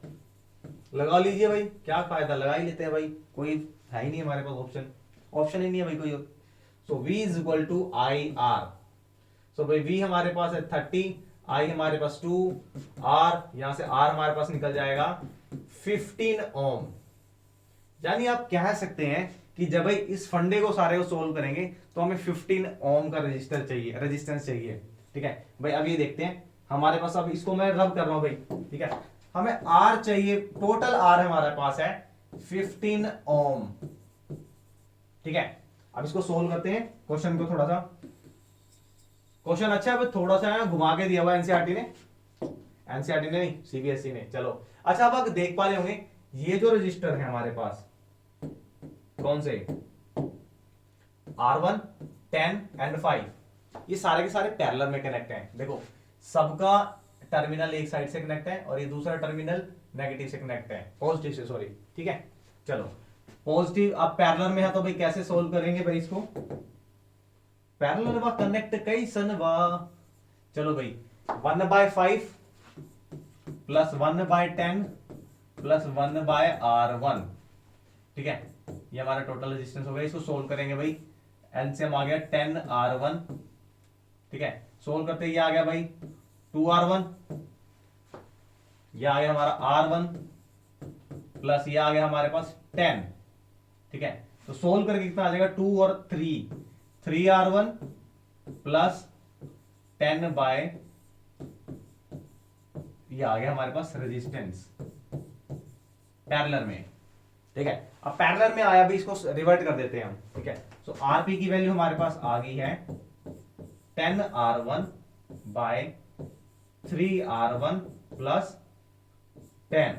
लगा लीजिए भाई, क्या फायदा, लगा ही लेते हैं भाई, कोई है ही नहीं हमारे पास ऑप्शन ही नहीं है भाई कोई। So V is equal to I R. So भाई V हमारे पास है 30, I हमारे पास 2, R यहां से R हमारे पास निकल जाएगा 15 ओम। यानी आप कह सकते हैं कि जब भाई इस फंडे को सारे को सोल्व करेंगे तो हमें 15 ओम का रेजिस्टेंस चाहिए। ठीक है भाई, अब ये देखते हैं हमारे पास, अब इसको मैं रब कर रहा हूं भाई। ठीक है, हमें R चाहिए, टोटल R हमारे पास है 15 ओम। ठीक है, अब इसको सोल्व करते हैं क्वेश्चन को। थोड़ा सा क्वेश्चन अच्छा है, थोड़ा सा घुमा के दिया हुआ एनसीईआरटी ने, नहीं सीबीएसई ने। चलो अच्छा, अब आप देख पा रहे होंगे ये जो रजिस्टर है हमारे पास, कौन से, R1, 10 एंड 5, ये सारे के सारे पैरेलल में कनेक्ट हैं। देखो सबका टर्मिनल एक साइड से कनेक्ट है और ये दूसरा टर्मिनल नेगेटिव से कनेक्ट है, पॉजिटिव से, सॉरी। ठीक है, चलो पॉजिटिव अब पैरेलल में है तो भाई कैसे सोल्व करेंगे भाई इसको। पैरेलल वा कनेक्ट कैसन वा। चलो भाई 1/5 प्लस 1/10 प्लस 1/R1, ठीक है, ये हमारा टोटल रेजिस्टेंस हो गया। इसको सोल्व करेंगे भाई, एलसीएम आ गया 10R1, ठीक है, सोल्व करते ये आ गया भाई 2R1, ये आ गया हमारा R1 प्लस ये आ गया हमारे पास 10, ठीक है, तो सोल्व करके कितना आ जाएगा 2 और 3R1 प्लस 10 बाय, ये आ गया हमारे पास रेजिस्टेंस पैरेलल में, ठीक है। अब पैरेलल में आया भी, इसको रिवर्ट कर देते हैं हम, ठीक है। सो आरपी की वैल्यू हमारे पास आ गई है 10R1 बाय 3R1 प्लस 10,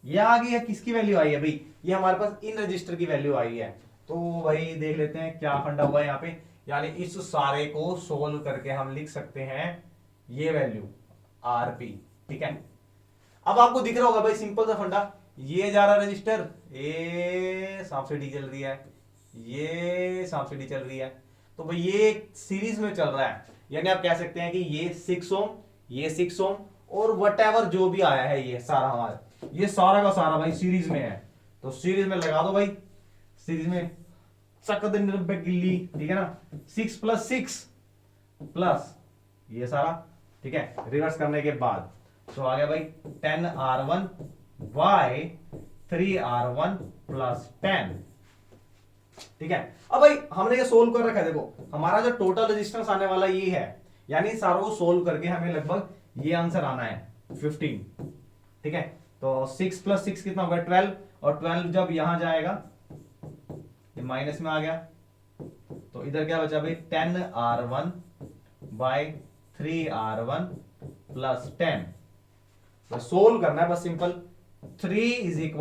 ये आ गई है। किसकी वैल्यू आई है भाई, ये हमारे पास इन रजिस्टर की वैल्यू आई है। तो भाई देख लेते हैं क्या फंडा हुआ है यहाँ पे, यानी इस सारे को सोल्व करके हम लिख सकते हैं ये वैल्यू आरपी, ठीक है। अब आपको दिख रहा होगा भाई सिंपल सा फंडा, ये जा रहा रजिस्टर, ये सांप सीढ़ी चल रही है, ये सांप सीढ़ी चल रही है, तो भाई ये सीरीज में चल रहा है, यानी आप कह सकते हैं कि ये 6 ओम, ये 6 ओम और वट जो भी आया है ये सारा हमारा, ये सारा का सारा भाई सीरीज में है। तो सीरीज में लगा दो भाई, सीरीज में चक गिल्ली, ठीक है ना, 6 + 6 प्लस ये सारा, ठीक है, रिवर्स करने के बाद तो आ गया भाई 10R1 बाय 3R1 प्लस 10, ठीक है। अब भाई हमने ये सोल्व कर रखा है, देखो हमारा जो टोटल रेजिस्टेंस आने वाला ये है, यानी सारों को सोल्व करके हमें लगभग ये आंसर आना है 15, ठीक है। तो 6 + 6 कितना होगा 12, और 12 जब यहां जाएगा ये माइनस में आ गया, तो इधर क्या बचा भाई 10R1 बाय 3R1 प्लस 10, तो सोल्व करना है बस सिंपल, 3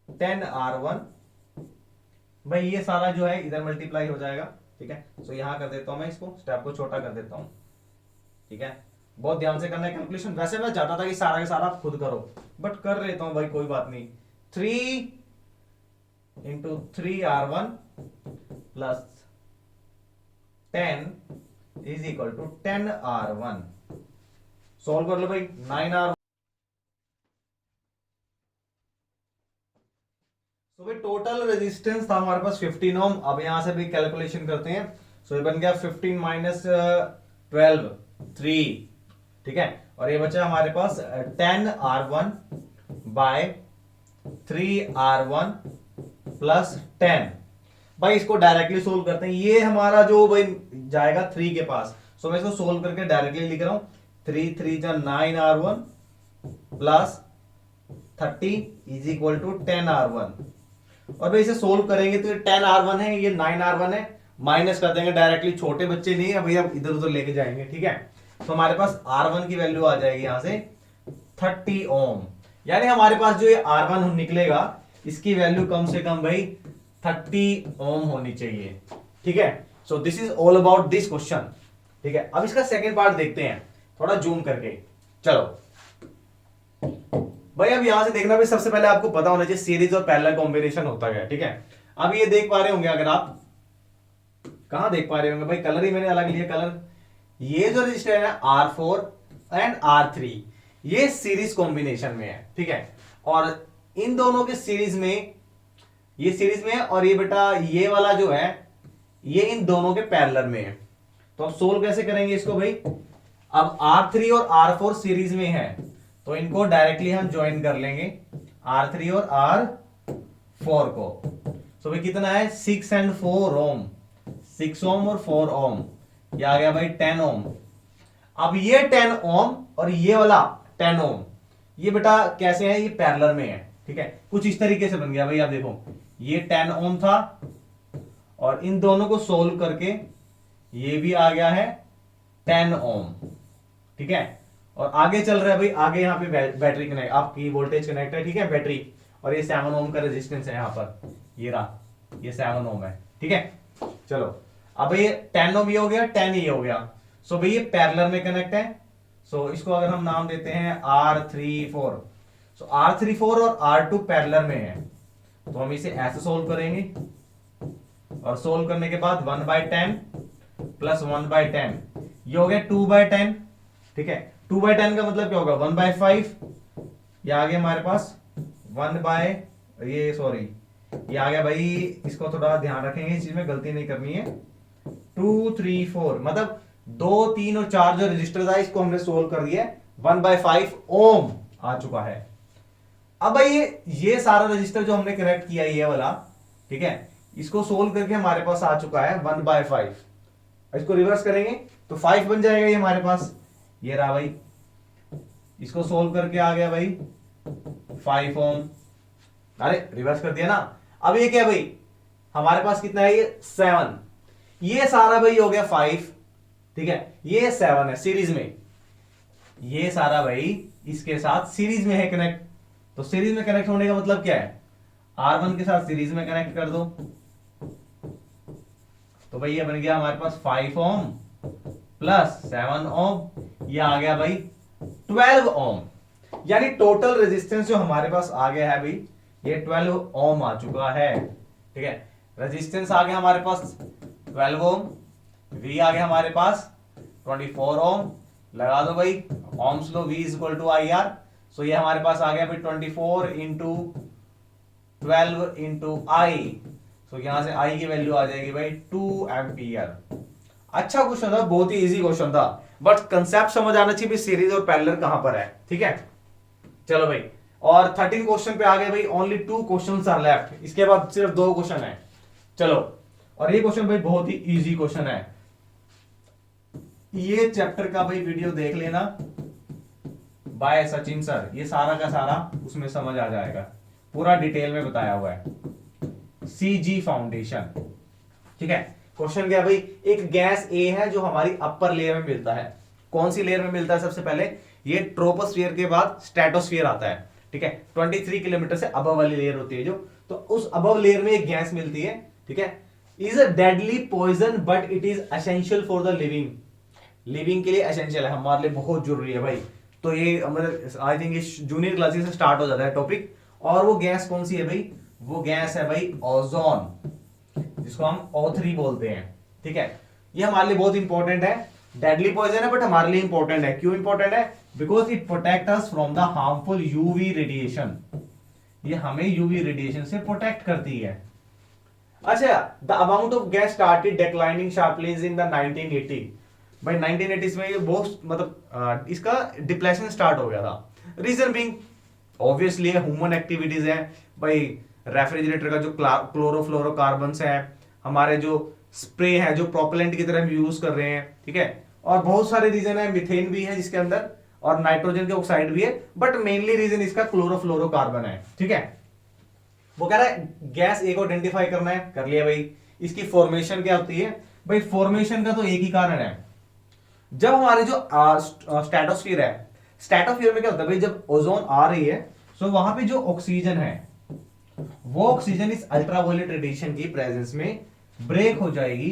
= 10R1, भाई ये सारा जो है इधर मल्टीप्लाई हो जाएगा, ठीक है। तो यहां कर देता हूं मैं, इसको स्टेप को छोटा कर देता हूं, ठीक है। बहुत ध्यान से करना है कैलकुलेशन, वैसे मैं चाहता था कि सारा के सारा आप खुद करो, बट कर लेता हूं भाई, कोई बात नहीं। 3 × 3R1 प्लस 10 = 10R1, सॉल्व कर लो भाई, 9R। तो भाई टोटल रेजिस्टेंस था हमारे पास 15 ओम। अब यहां से भी कैलकुलेशन करते हैं, सो ये बन गया 15 - 12 3, ठीक है, और ये बचा हमारे पास 10R1 बाय 3R1 प्लस 10। भाई इसको डायरेक्टली सोल्व करते हैं, ये हमारा जो भाई जाएगा 3 के पास, सो मैं इसको सोल्व करके डायरेक्टली लिख रहा हूं, 3 3 जा 9R1 प्लस 30 = 10R1, और भाई इसे सोल्व करेंगे तो ये 10R1 है, ये 9R1 है, माइनस कर देंगे डायरेक्टली, छोटे बच्चे नहीं है भैया, इधर उधर लेके जाएंगे, ठीक है। तो हमारे पास R1 की वैल्यू आ जाएगी यहां से 30 ओम, यानी हमारे पास जो ये R1 निकलेगा इसकी वैल्यू कम से कम भाई 30 ओम होनी चाहिए, ठीक है। So this is all about this question, ठीक है। अब इसका सेकेंड पार्ट देखते हैं थोड़ा जूम करके, चलो भाई। अब यहां से देखना भी, सबसे पहले आपको पता होना चाहिए सीरीज और पैरेलल कॉम्बिनेशन होता है, ठीक है। अब ये देख पा रहे होंगे, अगर आप कहां देख पा रहे होंगे भाई, कलर ही मैंने अलग लिए कलर, ये जो रजिस्टर है R4 एंड R3 ये सीरीज कॉम्बिनेशन में है, ठीक है, और इन दोनों के सीरीज में, ये सीरीज में है, और ये बेटा ये वाला जो है ये इन दोनों के पैरेलल में है। तो अब सोल्व कैसे करेंगे इसको भाई, अब R3 और R4 सीरीज में है तो इनको डायरेक्टली हम ज्वाइन कर लेंगे, R3 और R4 को। तो भाई कितना है 6 और 4 ओम, 6 ओम और 4 ओम, ये आ गया भाई 10 ओम। अब ये 10 ओम और ये वाला 10 ओम, ये बेटा कैसे है, ये पैरेलल में है, ठीक है, कुछ इस तरीके से बन गया भाई। आप देखो ये 10 ओम था, और इन दोनों को सोल्व करके ये भी आ गया है 10 ओम, ठीक है। और आगे चल रहा है भाई, आगे यहाँ पे बैटरी कनेक्ट, आपकी वोल्टेज कनेक्ट है, ठीक है, बैटरी, और ये 7 ओम का रेजिस्टेंस है यहाँ पर, ये रहा, ये 7 ओम है, ठीक है। चलो अब ये 10 ओम ये हो गया, 10 ये हो गया, सो भाई ये पैरेलल में कनेक्ट है। सो इसको अगर हम नाम देते हैं R34, सो R34 और R2 पैरेलल में है, तो हम इसे ऐसे सोल्व करेंगे, और सोल्व करने के बाद 1/10 प्लस 1/10, ये हो गया 2/10। ठीक है, 2/10 का मतलब क्या होगा 1/5, ये आ गया हमारे पास ये आ गया भाई, इसको थोड़ा ध्यान रखेंगे, इस चीज में गलती नहीं करनी है। 2 3 4 मतलब 2 3 और 4 जो रजिस्टर था इसको हमने सोल्व कर दिया, 1/5 ओम आ चुका है। अब भाई ये सारा रजिस्टर जो हमने कनेक्ट किया ये वाला, ठीक है, इसको सोल्व करके हमारे पास आ चुका है 1/5। इसको रिवर्स करेंगे तो 5 बन जाएगा ये हमारे पास, ये रहा भाई, इसको सोल्व करके आ गया भाई 5 ओम। अरे रिवर्स कर दिया ना। अब ये क्या भाई, हमारे पास कितना है, ये 7, ये सारा भाई हो गया 5, ठीक है, ये 7 है सीरीज में, ये सारा भाई इसके साथ सीरीज में है कनेक्ट। तो सीरीज में कनेक्ट होने का मतलब क्या है, R1 के साथ सीरीज में कनेक्ट कर दो, तो भाई ये बन गया हमारे पास 5 ओम प्लस 7 ओम, ये आ गया भाई 12 ओम। यानी टोटल रेजिस्टेंस जो हमारे पास आ गया है भाई, ये 12 ओम आ चुका है। ठीक है, रेजिस्टेंस आ गया हमारे पास 12 ओम, V आ गया हमारे पास 24 ओम, लगा दो भाई ohm's law, V is equal to IR। So ये हमारे पास आ गया भाई 24 इंटू 12 इंटू I, तो यहां से I की वैल्यू आ जाएगी भाई 2 एम्पियर। अच्छा क्वेश्चन था, बहुत ही इजी क्वेश्चन था, बट कंसेप्ट समझ आना चाहिए सीरीज और पैरेलल कहां पर है। ठीक है, चलो भाई, और 13 क्वेश्चन पे आ गए भाई, ओनली 2 क्वेश्चंस आर लेफ्ट, इसके बाद सिर्फ 2 क्वेश्चन है। चलो, और ये क्वेश्चन भाई बहुत ही इजी क्वेश्चन है, ये चैप्टर का भाई वीडियो देख लेना बाय सचिन सर, ये सारा का सारा उसमें समझ आ जाएगा, पूरा डिटेल में बताया हुआ है, CG फाउंडेशन। ठीक है, क्वेश्चन क्या भाई, एक गैस ए है जो हमारी अपर लेयर में मिलता है। कौन सी लेयर में मिलता है, सबसे पहले ये ट्रोपोस्फियर के बाद स्ट्रेटोस्फियर आता है। ठीक है, 23 किलोमीटर से अबव वाली लेयर होती है जो, तो उस अबव लेयर में एक गैस मिलती है। ठीक है, is a deadly poison but it is essential for the living, living के लिए एसेंशियल है, हमारे लिए बहुत जरूरी है भाई। तो ये आई थिंक जूनियर क्लासेस से स्टार्ट हो जाता है टॉपिक। और वो गैस कौन सी है भाई, वो गैस है भाई ओजोन, जिसको हम O3 बोलते हैं। ठीक है, ये हमारे लिए बहुत इंपॉर्टेंट है, डेडली पॉइजन है बट हमारे लिए इंपॉर्टेंट है। क्यों इंपॉर्टेंट है, because it protect us from the harmful UV radiation, ये हमें यूवी रेडिएशन से प्रोटेक्ट करती है। अच्छा, the amount of gas started declining sharply in the 1980, भाई 1980s में ये बहुत मतलब इसका डिप्लेशन स्टार्ट हो गया था। Reason being obviously human activities है भाई, रेफ्रिजरेटर का जो क्लोरोफ्लोरोकार्बन्स है, हमारे जो स्प्रे है जो प्रोपेलेंट की तरह हम यूज कर रहे हैं। ठीक है, और बहुत सारे रीजन है, मिथेन भी है जिसके अंदर, और नाइट्रोजन के ऑक्साइड भी है, बट मेनली रीजन इसका क्लोरोफ्लोरोकार्बन है। ठीक है, वो कह रहा है गैस ए को आइडेंटिफाई करना है, कर लिया भाई। इसकी फॉर्मेशन क्या होती है भाई, फॉर्मेशन का तो एक ही कारण है, जब हमारे जो स्ट्रेटोस्फीयर है, स्ट्रेटोस्फीयर में क्या होता है भाई, जब ओजोन आ रही है तो वहां पे जो ऑक्सीजन है वो ऑक्सीजन इस अल्ट्रावायलेट रेडिएशन की प्रेजेंस में ब्रेक हो जाएगी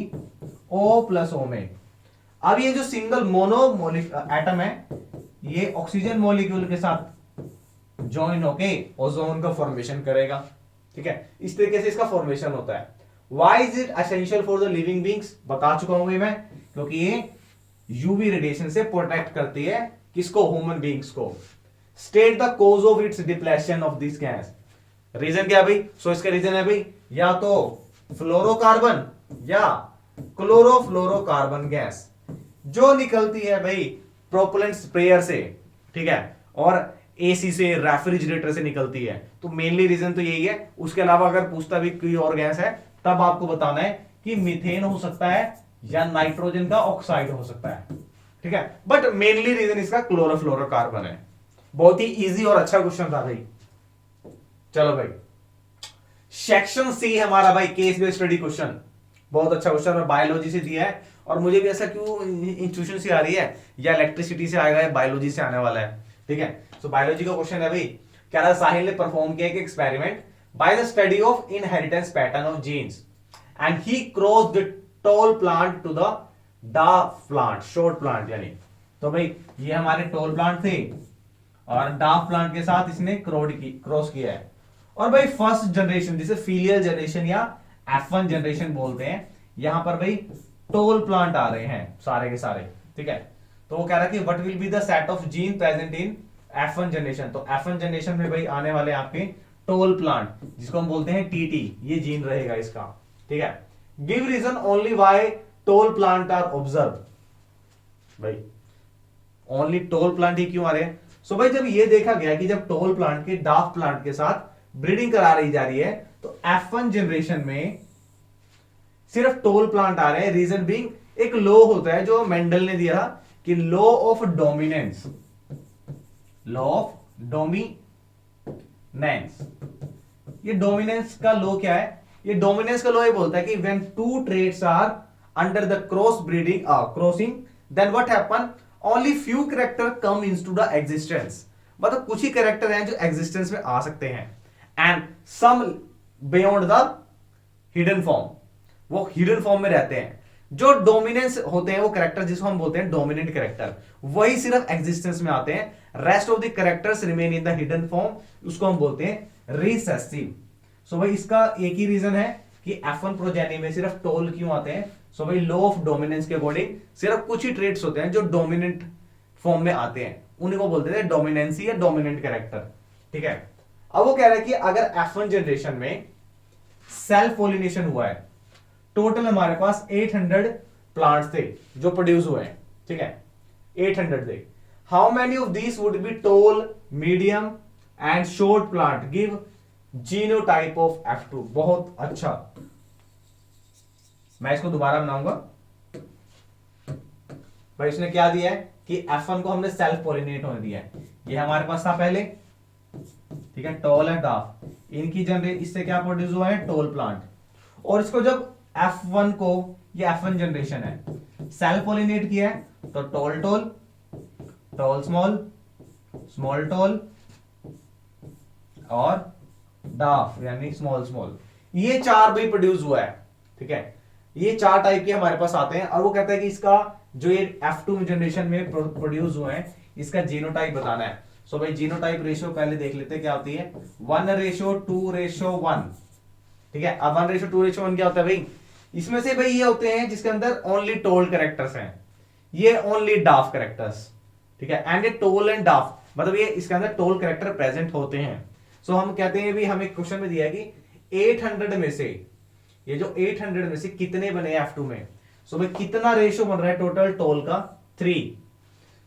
O+O में। अब ये जो सिंगल मोनो एटम है, ये ऑक्सीजन मॉलिक्यूल के साथ ज्वाइन होके ओजोन का फॉर्मेशन करेगा। ठीक है, इस तरीके से इसका फॉर्मेशन होता है। Why is it essential for the living beings, बता चुका हूं मैं, क्योंकि ये यूवी रेडिएशन से प्रोटेक्ट करती है किसको, ह्यूमन बींग्स को। State the cause of its depletion of this gas, reason क्या भाई, सो इसका रीजन है भाई या तो फ्लोरोकार्बन या क्लोरोफ्लोरोकार्बन गैस जो निकलती है भाई प्रोपेलेंट स्प्रेयर से। ठीक है, और एसी से, रेफ्रिजरेटर से निकलती है, तो मेनली रीजन तो यही है। उसके अलावा अगर पूछता भी कोई और गैस है, तब आपको बताना है कि मीथेन हो सकता है या नाइट्रोजन का ऑक्साइड हो सकता है। ठीक है, बट मेनली रीजन इसका क्लोरोफ्लोरोकार्बन है। बहुत ही इजी और अच्छा क्वेश्चन था भाई। चलो भाई, सेक्शन सी हमारा भाई केस बेस्ड स्टडी क्वेश्चन, बहुत अच्छा क्वेश्चन है, बायोलॉजी से दिया है। और मुझे भी ऐसा क्यों इंट्यूशन से आ रही है, या इलेक्ट्रिसिटी से आएगा या बायोलॉजी से आने वाला है। ठीक है, सो बायोलॉजी का क्वेश्चन है भाई, कह रहा साहिल ने परफॉर्म किया एक experiment by the study of inheritance pattern of genes and he crossed the tall plant to the dark plant, short plant यानी। तो भाई ये हमारे टॉल प्लांट थे और डार्क प्लांट के साथ इसने क्रॉस किया है। और भाई फर्स्ट जनरेशन जिसे फीलियल जनरेशन या F1 जनरेशन बोलते हैं। यहां पर भाई टोल प्लांट आ रहे हैं सारे के सारे, ठीक है। तो वो कह रहा है कि what will be the set of gene present in F1 generation. तो F1 जनरेशन में भाई आने वाले आपके टोल प्लांट, जिसको हम बोलते हैं टीटी, ये जीन रहेगा इसका, ठीक है। Give reason only why tall plant are observe. भाई ओनली टोल प्लांट ही क्यों आ रहे हैं? सो भाई जब ये देखा गया कि जब टोल प्लांट के डाफ प्लांट के साथ ब्रीडिंग करा रही जा रही है, तो F1 जनरेशन में सिर्फ टोल प्लांट आ रहे हैं। रीजन बीइंग एक लॉ होता है जो मेंडल ने दिया था कि law of dominance, law of dominance. ये डोमिनेंस का लॉ क्या है? ये डोमिनेंस का लॉ ये बोलता है कि when two traits are under the cross breeding crossing, then what happen, only few character come into the existence. मतलब कुछ ही कैरेक्टर हैं जो एग्जिस्टेंस में आ सकते हैं, and some beyond the hidden form, वो हिडन फॉर्म में रहते हैं। जो डोमिनेंस होते हैं वो कैरेक्टर जिसको हम बोलते हैं डोमिनेंट कैरेक्टर, वही सिर्फ एग्जिस्टेंस में आते हैं। Rest of the characters remain in the hidden form, उसको हम बोलते हैं रिसेसिव। सो भाई इसका एक ही रीजन है कि F1 प्रोजेनी में सिर्फ टोल क्यों आते हैं। सो भाई लॉ ऑफ डोमिनेंस के अकॉर्डिंग सिर्फ कुछ ही ट्रेट्स होते हैं जो डोमिनेंट फॉर्म में आते हैं, उन्हीं को बोलते हैं डोमिनेंसी या डोमिनेंट कैरेक्टर, ठीक है। अब वो कह रहा है कि अगर F1 जनरेशन में सेल्फ पोलिनेशन हुआ है, टोटल हमारे पास 800 प्लांट्स थे जो प्रोड्यूस हुए हैं, ठीक है, 800 थे। How many of these would be tall, medium and short plant, give genotype of F2। बहुत अच्छा, मैं इसको दोबारा बनाऊंगा। भाई इसने क्या दिया है कि F1 को हमने सेल्फ पोलिनेट होने दिया है, ये हमारे पास था पहले, ठीक है, टोल है डाफ, इनकी जनरेट इससे क्या प्रोड्यूस हुआ है, टोल प्लांट। और इसको जब F1 को, ये F1 जनरेशन है, सेल्फ पोलिनेट किया है तो toll toll, toll small, small toll और डाफ यानी स्मॉल स्मॉल, ये चार भी प्रोड्यूस हुआ है, ठीक है। ये चार टाइप के हमारे पास आते हैं। और वो कहता है कि इसका जो ये F2 जनरेशन में प्रोड्यूस हुए हैं, इसका जीनोटाइप बताना है। सो भाई जीनोटाइप रेशियो पहले देख लेते हैं क्या होती है, 1:2:1, ठीक है। अब 1:2:1 क्या होता है भाई, इसमें से भाई ये होते हैं जिसके अंदर ओनली टोल कैरेक्टर्स हैं, ये ओनली डाफ कैरेक्टर्स, ठीक है। एंड ये टोल एंड डाफ मतलब ये इसके अंदर टोल कैरेक्टर प्रेजेंट होते हैं। सो हम कहते हैं भी हमें क्वेश्चन में दिया है कि 800 में से, ये जो 800 में से कितने बने F2 में। सो भाई कितना रेशियो बन रहा है टोटल टोल का, 3।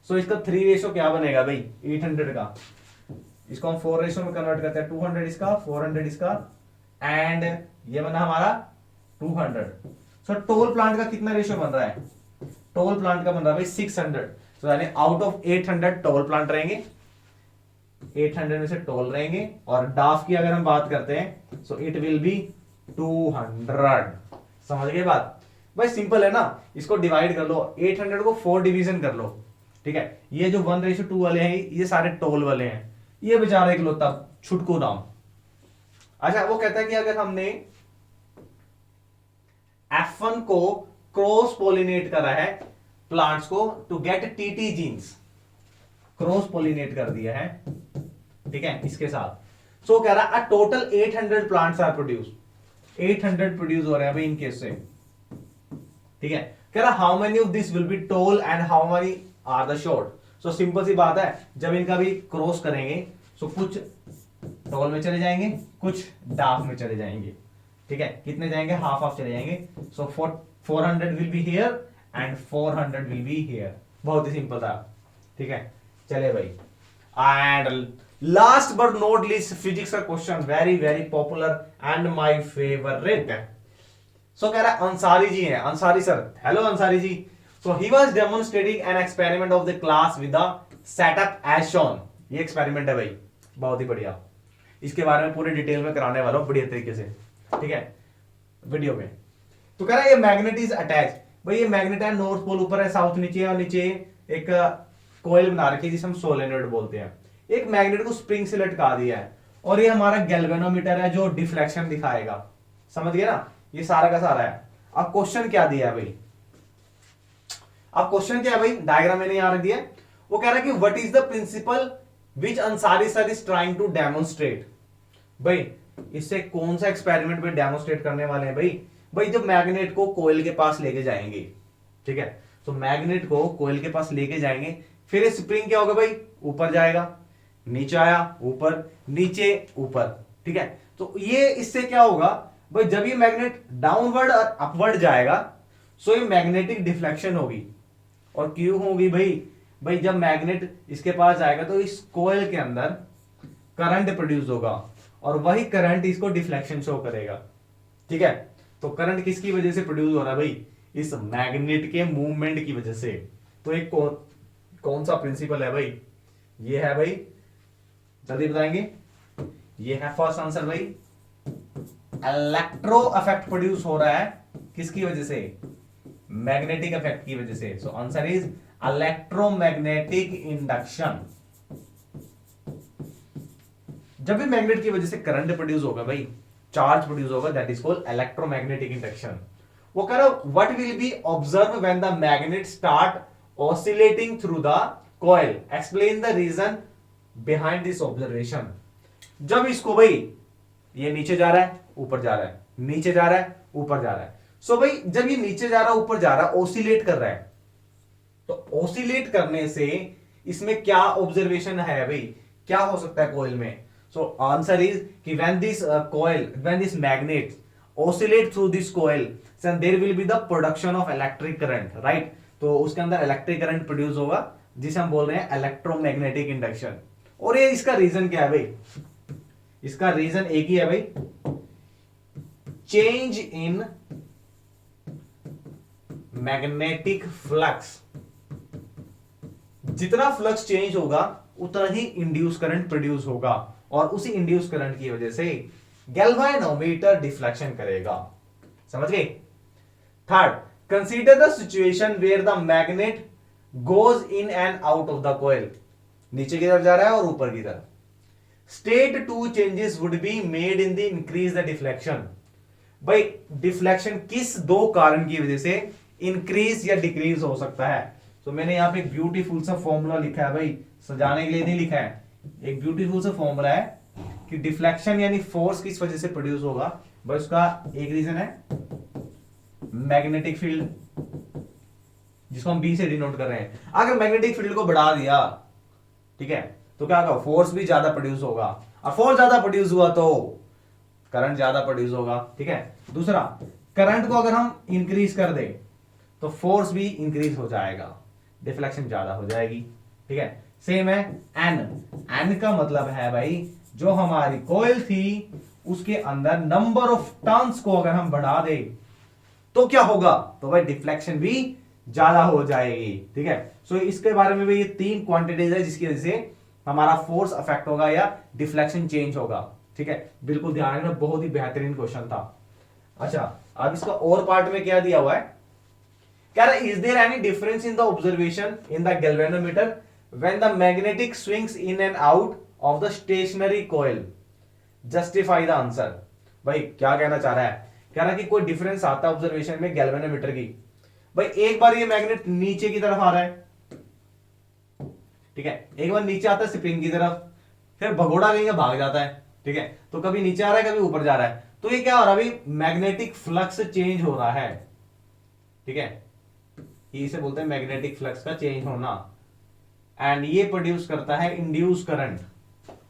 सो इसका 3 रेशियो क्या बनेगा भाई 800 का, इसको हम 4 रेशियो में कन्वर्ट करते हैं, 200 इसका, 400 इसका, एंड ये बना हमारा 200। सो टोल प्लांट का कितना रेशियो बन रहा है, टोल प्लांट का बन रहा है भाई 600। सो यानी आउट ऑफ 800 टोल प्लांट रहेंगे, 800 में से टोल रहेंगे। और डाफ की अगर हम बात करते हैं सो इट विल बी 200। समझ गए बात भाई, सिंपल है ना। इसको डिवाइड कर लो, 800 को 4 डिवीजन कर लो, ठीक है। ये जो 1:2 वाले हैं ये सारे टोल वाले हैं, ये बेचारा इकलौता छुटकू नाम। अच्छा वो कहता है कि अगर हमने F1 को क्रॉस पोलिनेट करा है प्लांट्स को to get TT genes, cross pollinate कर दिया है, ठीक है, इसके साथ। सो कह रहा है total 800 plants are produce, 800 produce हो रहे हैं भाई इनके से, ठीक है। कह रहा how many of this will be tall and how many are the short. So simple सी बात है, जब इनका भी क्रॉस करेंगे सो कुछ टोल में चले जाएंगे, कुछ डाफ में चले जाएंगे, ठीक है। कितने जाएंगे, हाफ हाफ चले जाएंगे। So 400 will be here and 400 will be here. बहुत ही सिंपल था, ठीक है। चले भाई, and last but not least physics का question, very very popular and my favourite. So कह रहा है अंसारी जी हैं, Ansari sir, hello Ansari ji. So he was demonstrating an experiment of the class with the setup as shown. ये एक्सपेरिमेंट है भाई, बहुत ही बढ़िया, इसके बारे में पूरे डिटेल में कराने वाला हूं बढ़िया तरीके से, ठीक है, वीडियो में। तो कह रहा है ये मैग्नेट इज अटैच, भाई ये मैग्नेट है, नॉर्थ पोल ऊपर है, साउथ नीचे है, और नीचे एक कोयल बना रखी है जिसे हम सोलेनोइड बोलते हैं। एक मैग्नेट को स्प्रिंग से लटका दिया है, और ये हमारा गैल्वेनोमीटर है जो डिफ्लेक्शन दिखाएगा। समझ गए ना, ये सारा का सारा है। अब क्वेश्चन क्या दिया है भाई, अब क्वेश्चन क्या है भाई, डायग्राम मैंने यहां रख दिया। वो कह रहा है कि what is the principle which Ansari sir is trying to demonstrate. भाई इससे कौन सा एक्सपेरिमेंट पे डेमोस्ट्रेट करने वाले हैं भाई? भाई जब मैग्नेट को कोयल के पास लेके जाएंगे, ठीक है, तो मैग्नेट को कोयल के पास लेके जाएंगे, फिर स्प्रिंग क्या होगा भाई? ऊपर जाएगा, नीचे आया, ऊपर, नीचे, ऊपर, ठीक है। तो ये इससे क्या होगा भाई? जब ये मैग्नेट डाउनवर्ड और अपवर्ड जाएगा, सो ये मैग्नेटिक डिफ्लेक्शन होगी। और क्यों होगी भाई? भाई जब मैग्नेट इसके पास जाएगा तो इस कोयल के अंदर करंट प्रोड्यूस होगा, और वही करंट इसको डिफ्लेक्शन शो करेगा, ठीक है। तो करंट किसकी वजह से प्रोड्यूस हो रहा है भाई? इस मैग्नेट के मूवमेंट की वजह से। तो एक कौन सा प्रिंसिपल है भाई? ये है भाई, जल्दी बताएंगे। ये है फर्स्ट आंसर भाई, इलेक्ट्रो इफेक्ट प्रोड्यूस हो रहा है किसकी वजह से? मैग्नेटिक इफेक्ट की वजह से। So answer is electromagnetic induction. जब भी मैग्नेट की वजह से करंट प्रोड्यूस होगा भाई, चार्ज प्रोड्यूस होगा, that is called electromagnetic induction. वो कह रहा what will be observe when the magnet start oscillating through the coil, explain the reason behind this observation. जब इसको भाई ये नीचे जा रहा है, ऊपर जा रहा है, नीचे जा रहा है, ऊपर जा रहा है, सो भाई जब ये नीचे जा रहा है, ऊपर जा रहा है, ऑसिलेट कर रहा है, तो ऑसिलेट करने से इसमें क्या ऑब्जर्वेशन है भाई? क्या हो सकता है कोयल में? सो आंसर इज कि when this magnet oscillate through this coil, then there will be the production of electric current, right? तो उसके अंदर इलेक्ट्रिक करंट प्रोड्यूस होगा, जिसे हम बोल रहे हैं इलेक्ट्रोमैग्नेटिक इंडक्शन। और ये इसका रीजन क्या है भाई? इसका रीजन एक ही है भाई, चेंज इन मैग्नेटिक फ्लक्स। जितना फ्लक्स चेंज होगा उतना ही इंड्यूस करंट प्रोड्यूस होगा, और उसी इंड्यूस करंट की वजह से गैल्वेनोमीटर डिफ्लेक्शन करेगा। समझ गए? Third, consider the situation where the magnet goes in and out of the coil. नीचे की तरफ जा रहा है और ऊपर की तरफ। State two changes would be made in the increase the deflection. भाई डिफ्लेक्शन किस दो कारण की वजह से इंक्रीज या डिक्रीज हो सकता है? तो मैंने यहां पे एक ब्यूटीफुल सा फॉर्मूला लिखा है भाई, सजाने के लिए नहीं लिखा है। एक ब्यूटीफुल सा फॉर्मूला है कि डिफ्लेक्शन यानी फोर्स किस वजह से प्रोड्यूस होगा। भाई उसका एक रीजन है मैग्नेटिक फील्ड, जिसको हम बी से डिनोट कर रहे हैं। अगर मैग्नेटिक फील्ड को बढ़ा दिया, ठीक है, तो क्या होगा? फोर्स भी ज्यादा प्रोड्यूस होगा, और फोर्स ज्यादा प्रोड्यूस हुआ तो करंट ज्यादा प्रोड्यूस होगा, ठीक है। दूसरा, करंट को अगर हम इंक्रीज कर दे तो फोर्स भी इंक्रीज हो जाएगा, डिफ्लेक्शन ज्यादा हो जाएगी, ठीक है। सेम है एन का मतलब है भाई जो हमारी कॉइल थी उसके अंदर नंबर ऑफ टर्न्स को अगर हम बढ़ा दे तो क्या होगा? तो भाई डिफ्लेक्शन भी ज्यादा हो जाएगी, ठीक है। सो इसके बारे में भी ये तीन क्वांटिटीज है जिसकी वजह से हमारा फोर्स अफेक्ट होगा या डिफ्लेक्शन चेंज होगा, ठीक है। बिल्कुल ध्यान रखना, बहुत ही बेहतरीन क्वेश्चन था। अच्छा, अब इसका और पार्ट में क्या दिया हुआ है? क्या is there any difference in the observation in the galvanometer when the magnetic swings in and out of the stationary coil? Justify the answer. भाई क्या कहना चाह रहा है? कह रहा है कि कोई डिफरेंस आता है ऑब्जर्वेशन में गैल्वेनोमीटर की। भाई एक बार ये मैग्नेट नीचे की तरफ आ रहा है, ठीक है, एक बार नीचे आता है स्प्रिंग की तरफ, फिर भगोड़ा कहीं भाग जाता है, ठीक है। तो कभी नीचे आ रहा है, कभी ऊपर जा रहा है। तो ये क्या हो रहा है भाई? मैग्नेटिक फ्लक्स चेंज हो रहा है, ठीक है। इसे बोलते हैं मैग्नेटिक फ्लक्स का चेंज होना, एंड ये प्रोड्यूस करता है इंड्यूस करंट।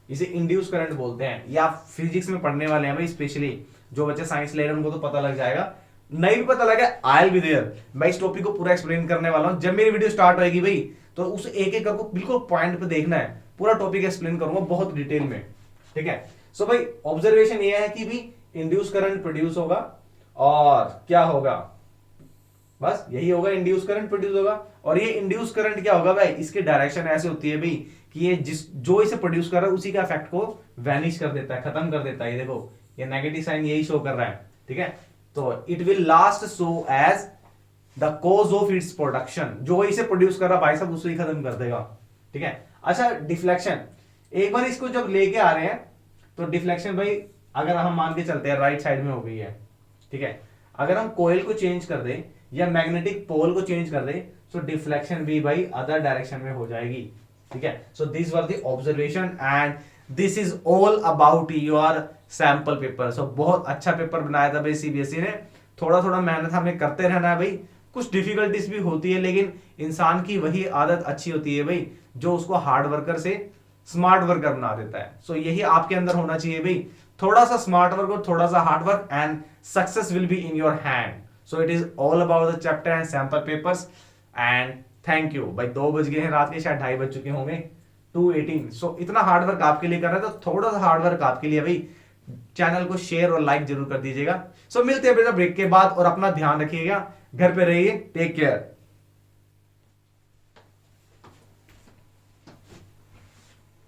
इसे इंड्यूस करंट बोलते हैं। ये आप फिजिक्स में पढ़ने वाले हैं भाई, स्पेशली जो बच्चे साइंस ले रहे हैं उनको तो पता लग जाएगा, नहीं भी पता लगा आई विल बी देयर। मैं इस टॉपिक को पूरा एक्सप्लेन करने वाला हूं। जब मेरी वीडियो स्टार्ट होगी भाई तो उस एक एक को बिल्कुल पॉइंट पे देखना है, पूरा टॉपिक एक्सप्लेन करूंगा बहुत डिटेल में, ठीक है। सो भाई ऑब्जर्वेशन ये है कि भी इंड्यूस करंट प्रोड्यूस होगा, और क्या होगा? बस यही होगा, इंड्यूस करंट प्रोड्यूस होगा। और ये इंड्यूस करंट क्या होगा भाई? इसकी डायरेक्शन ऐसे होती है भाई कि ये जो इसे प्रोड्यूस कर रहा है उसी का इफेक्ट को वैनिश कर देता है, खत्म कर देता है। ये देखो, ये नेगेटिव साइन यही शो कर रहा है, ठीक है। तो it will last so as the cause of its production. जो इसे प्रोड्यूस कर रहा भाई साहब उसे ही खत्म कर देगा, ठीक है। अच्छा, डिफ्लेक्शन, एक बार इसको जब लेके आ रहे हैं तो डिफ्लेक्शन भाई अगर हम मान के चलते हैं राइट साइड में हो गई है, ठीक है। अगर हम कोयल को चेंज कर दें या मैग्नेटिक पोल को चेंज कर दें तो डिफ्लेक्शन भी भाई अदर डायरेक्शन में हो जाएगी, ठीक है। So this were the observation and this is all about your sample paper. So बहुत अच्छा पेपर बनाया था भाई सीबीएसई ने। थोड़ा थोड़ा मेहनत हमें करते रहना है भाई। कुछ डिफिकल्टीज भी होती है, लेकिन इंसान की वही आदत अच्छी होती है भाई जो उसको हार्ड वर्कर से स्मार्ट वर्कर बना देता है। सो यही आपके अंदर होना चाहिए भाई, थोड़ा सा स्मार्ट वर्क और थोड़ा सा hard work, and success will be in your hand. So it is all about the chapter and sample papers. And thank you भाई। 2 बज गए हैं रात के, शायद 2:30 बज चुके होंगे, 2:18। सो इतना हार्ड वर्क आपके लिए कर रहे हैं, तो थोड़ा सा हार्ड वर्क आपके लिए भाई। चैनल को शेयर और लाइक जरूर कर दीजिएगा। सो मिलते हैं ब्रेक के बाद, और अपना ध्यान रखिएगा, घर पे रहिए, टेक केयर।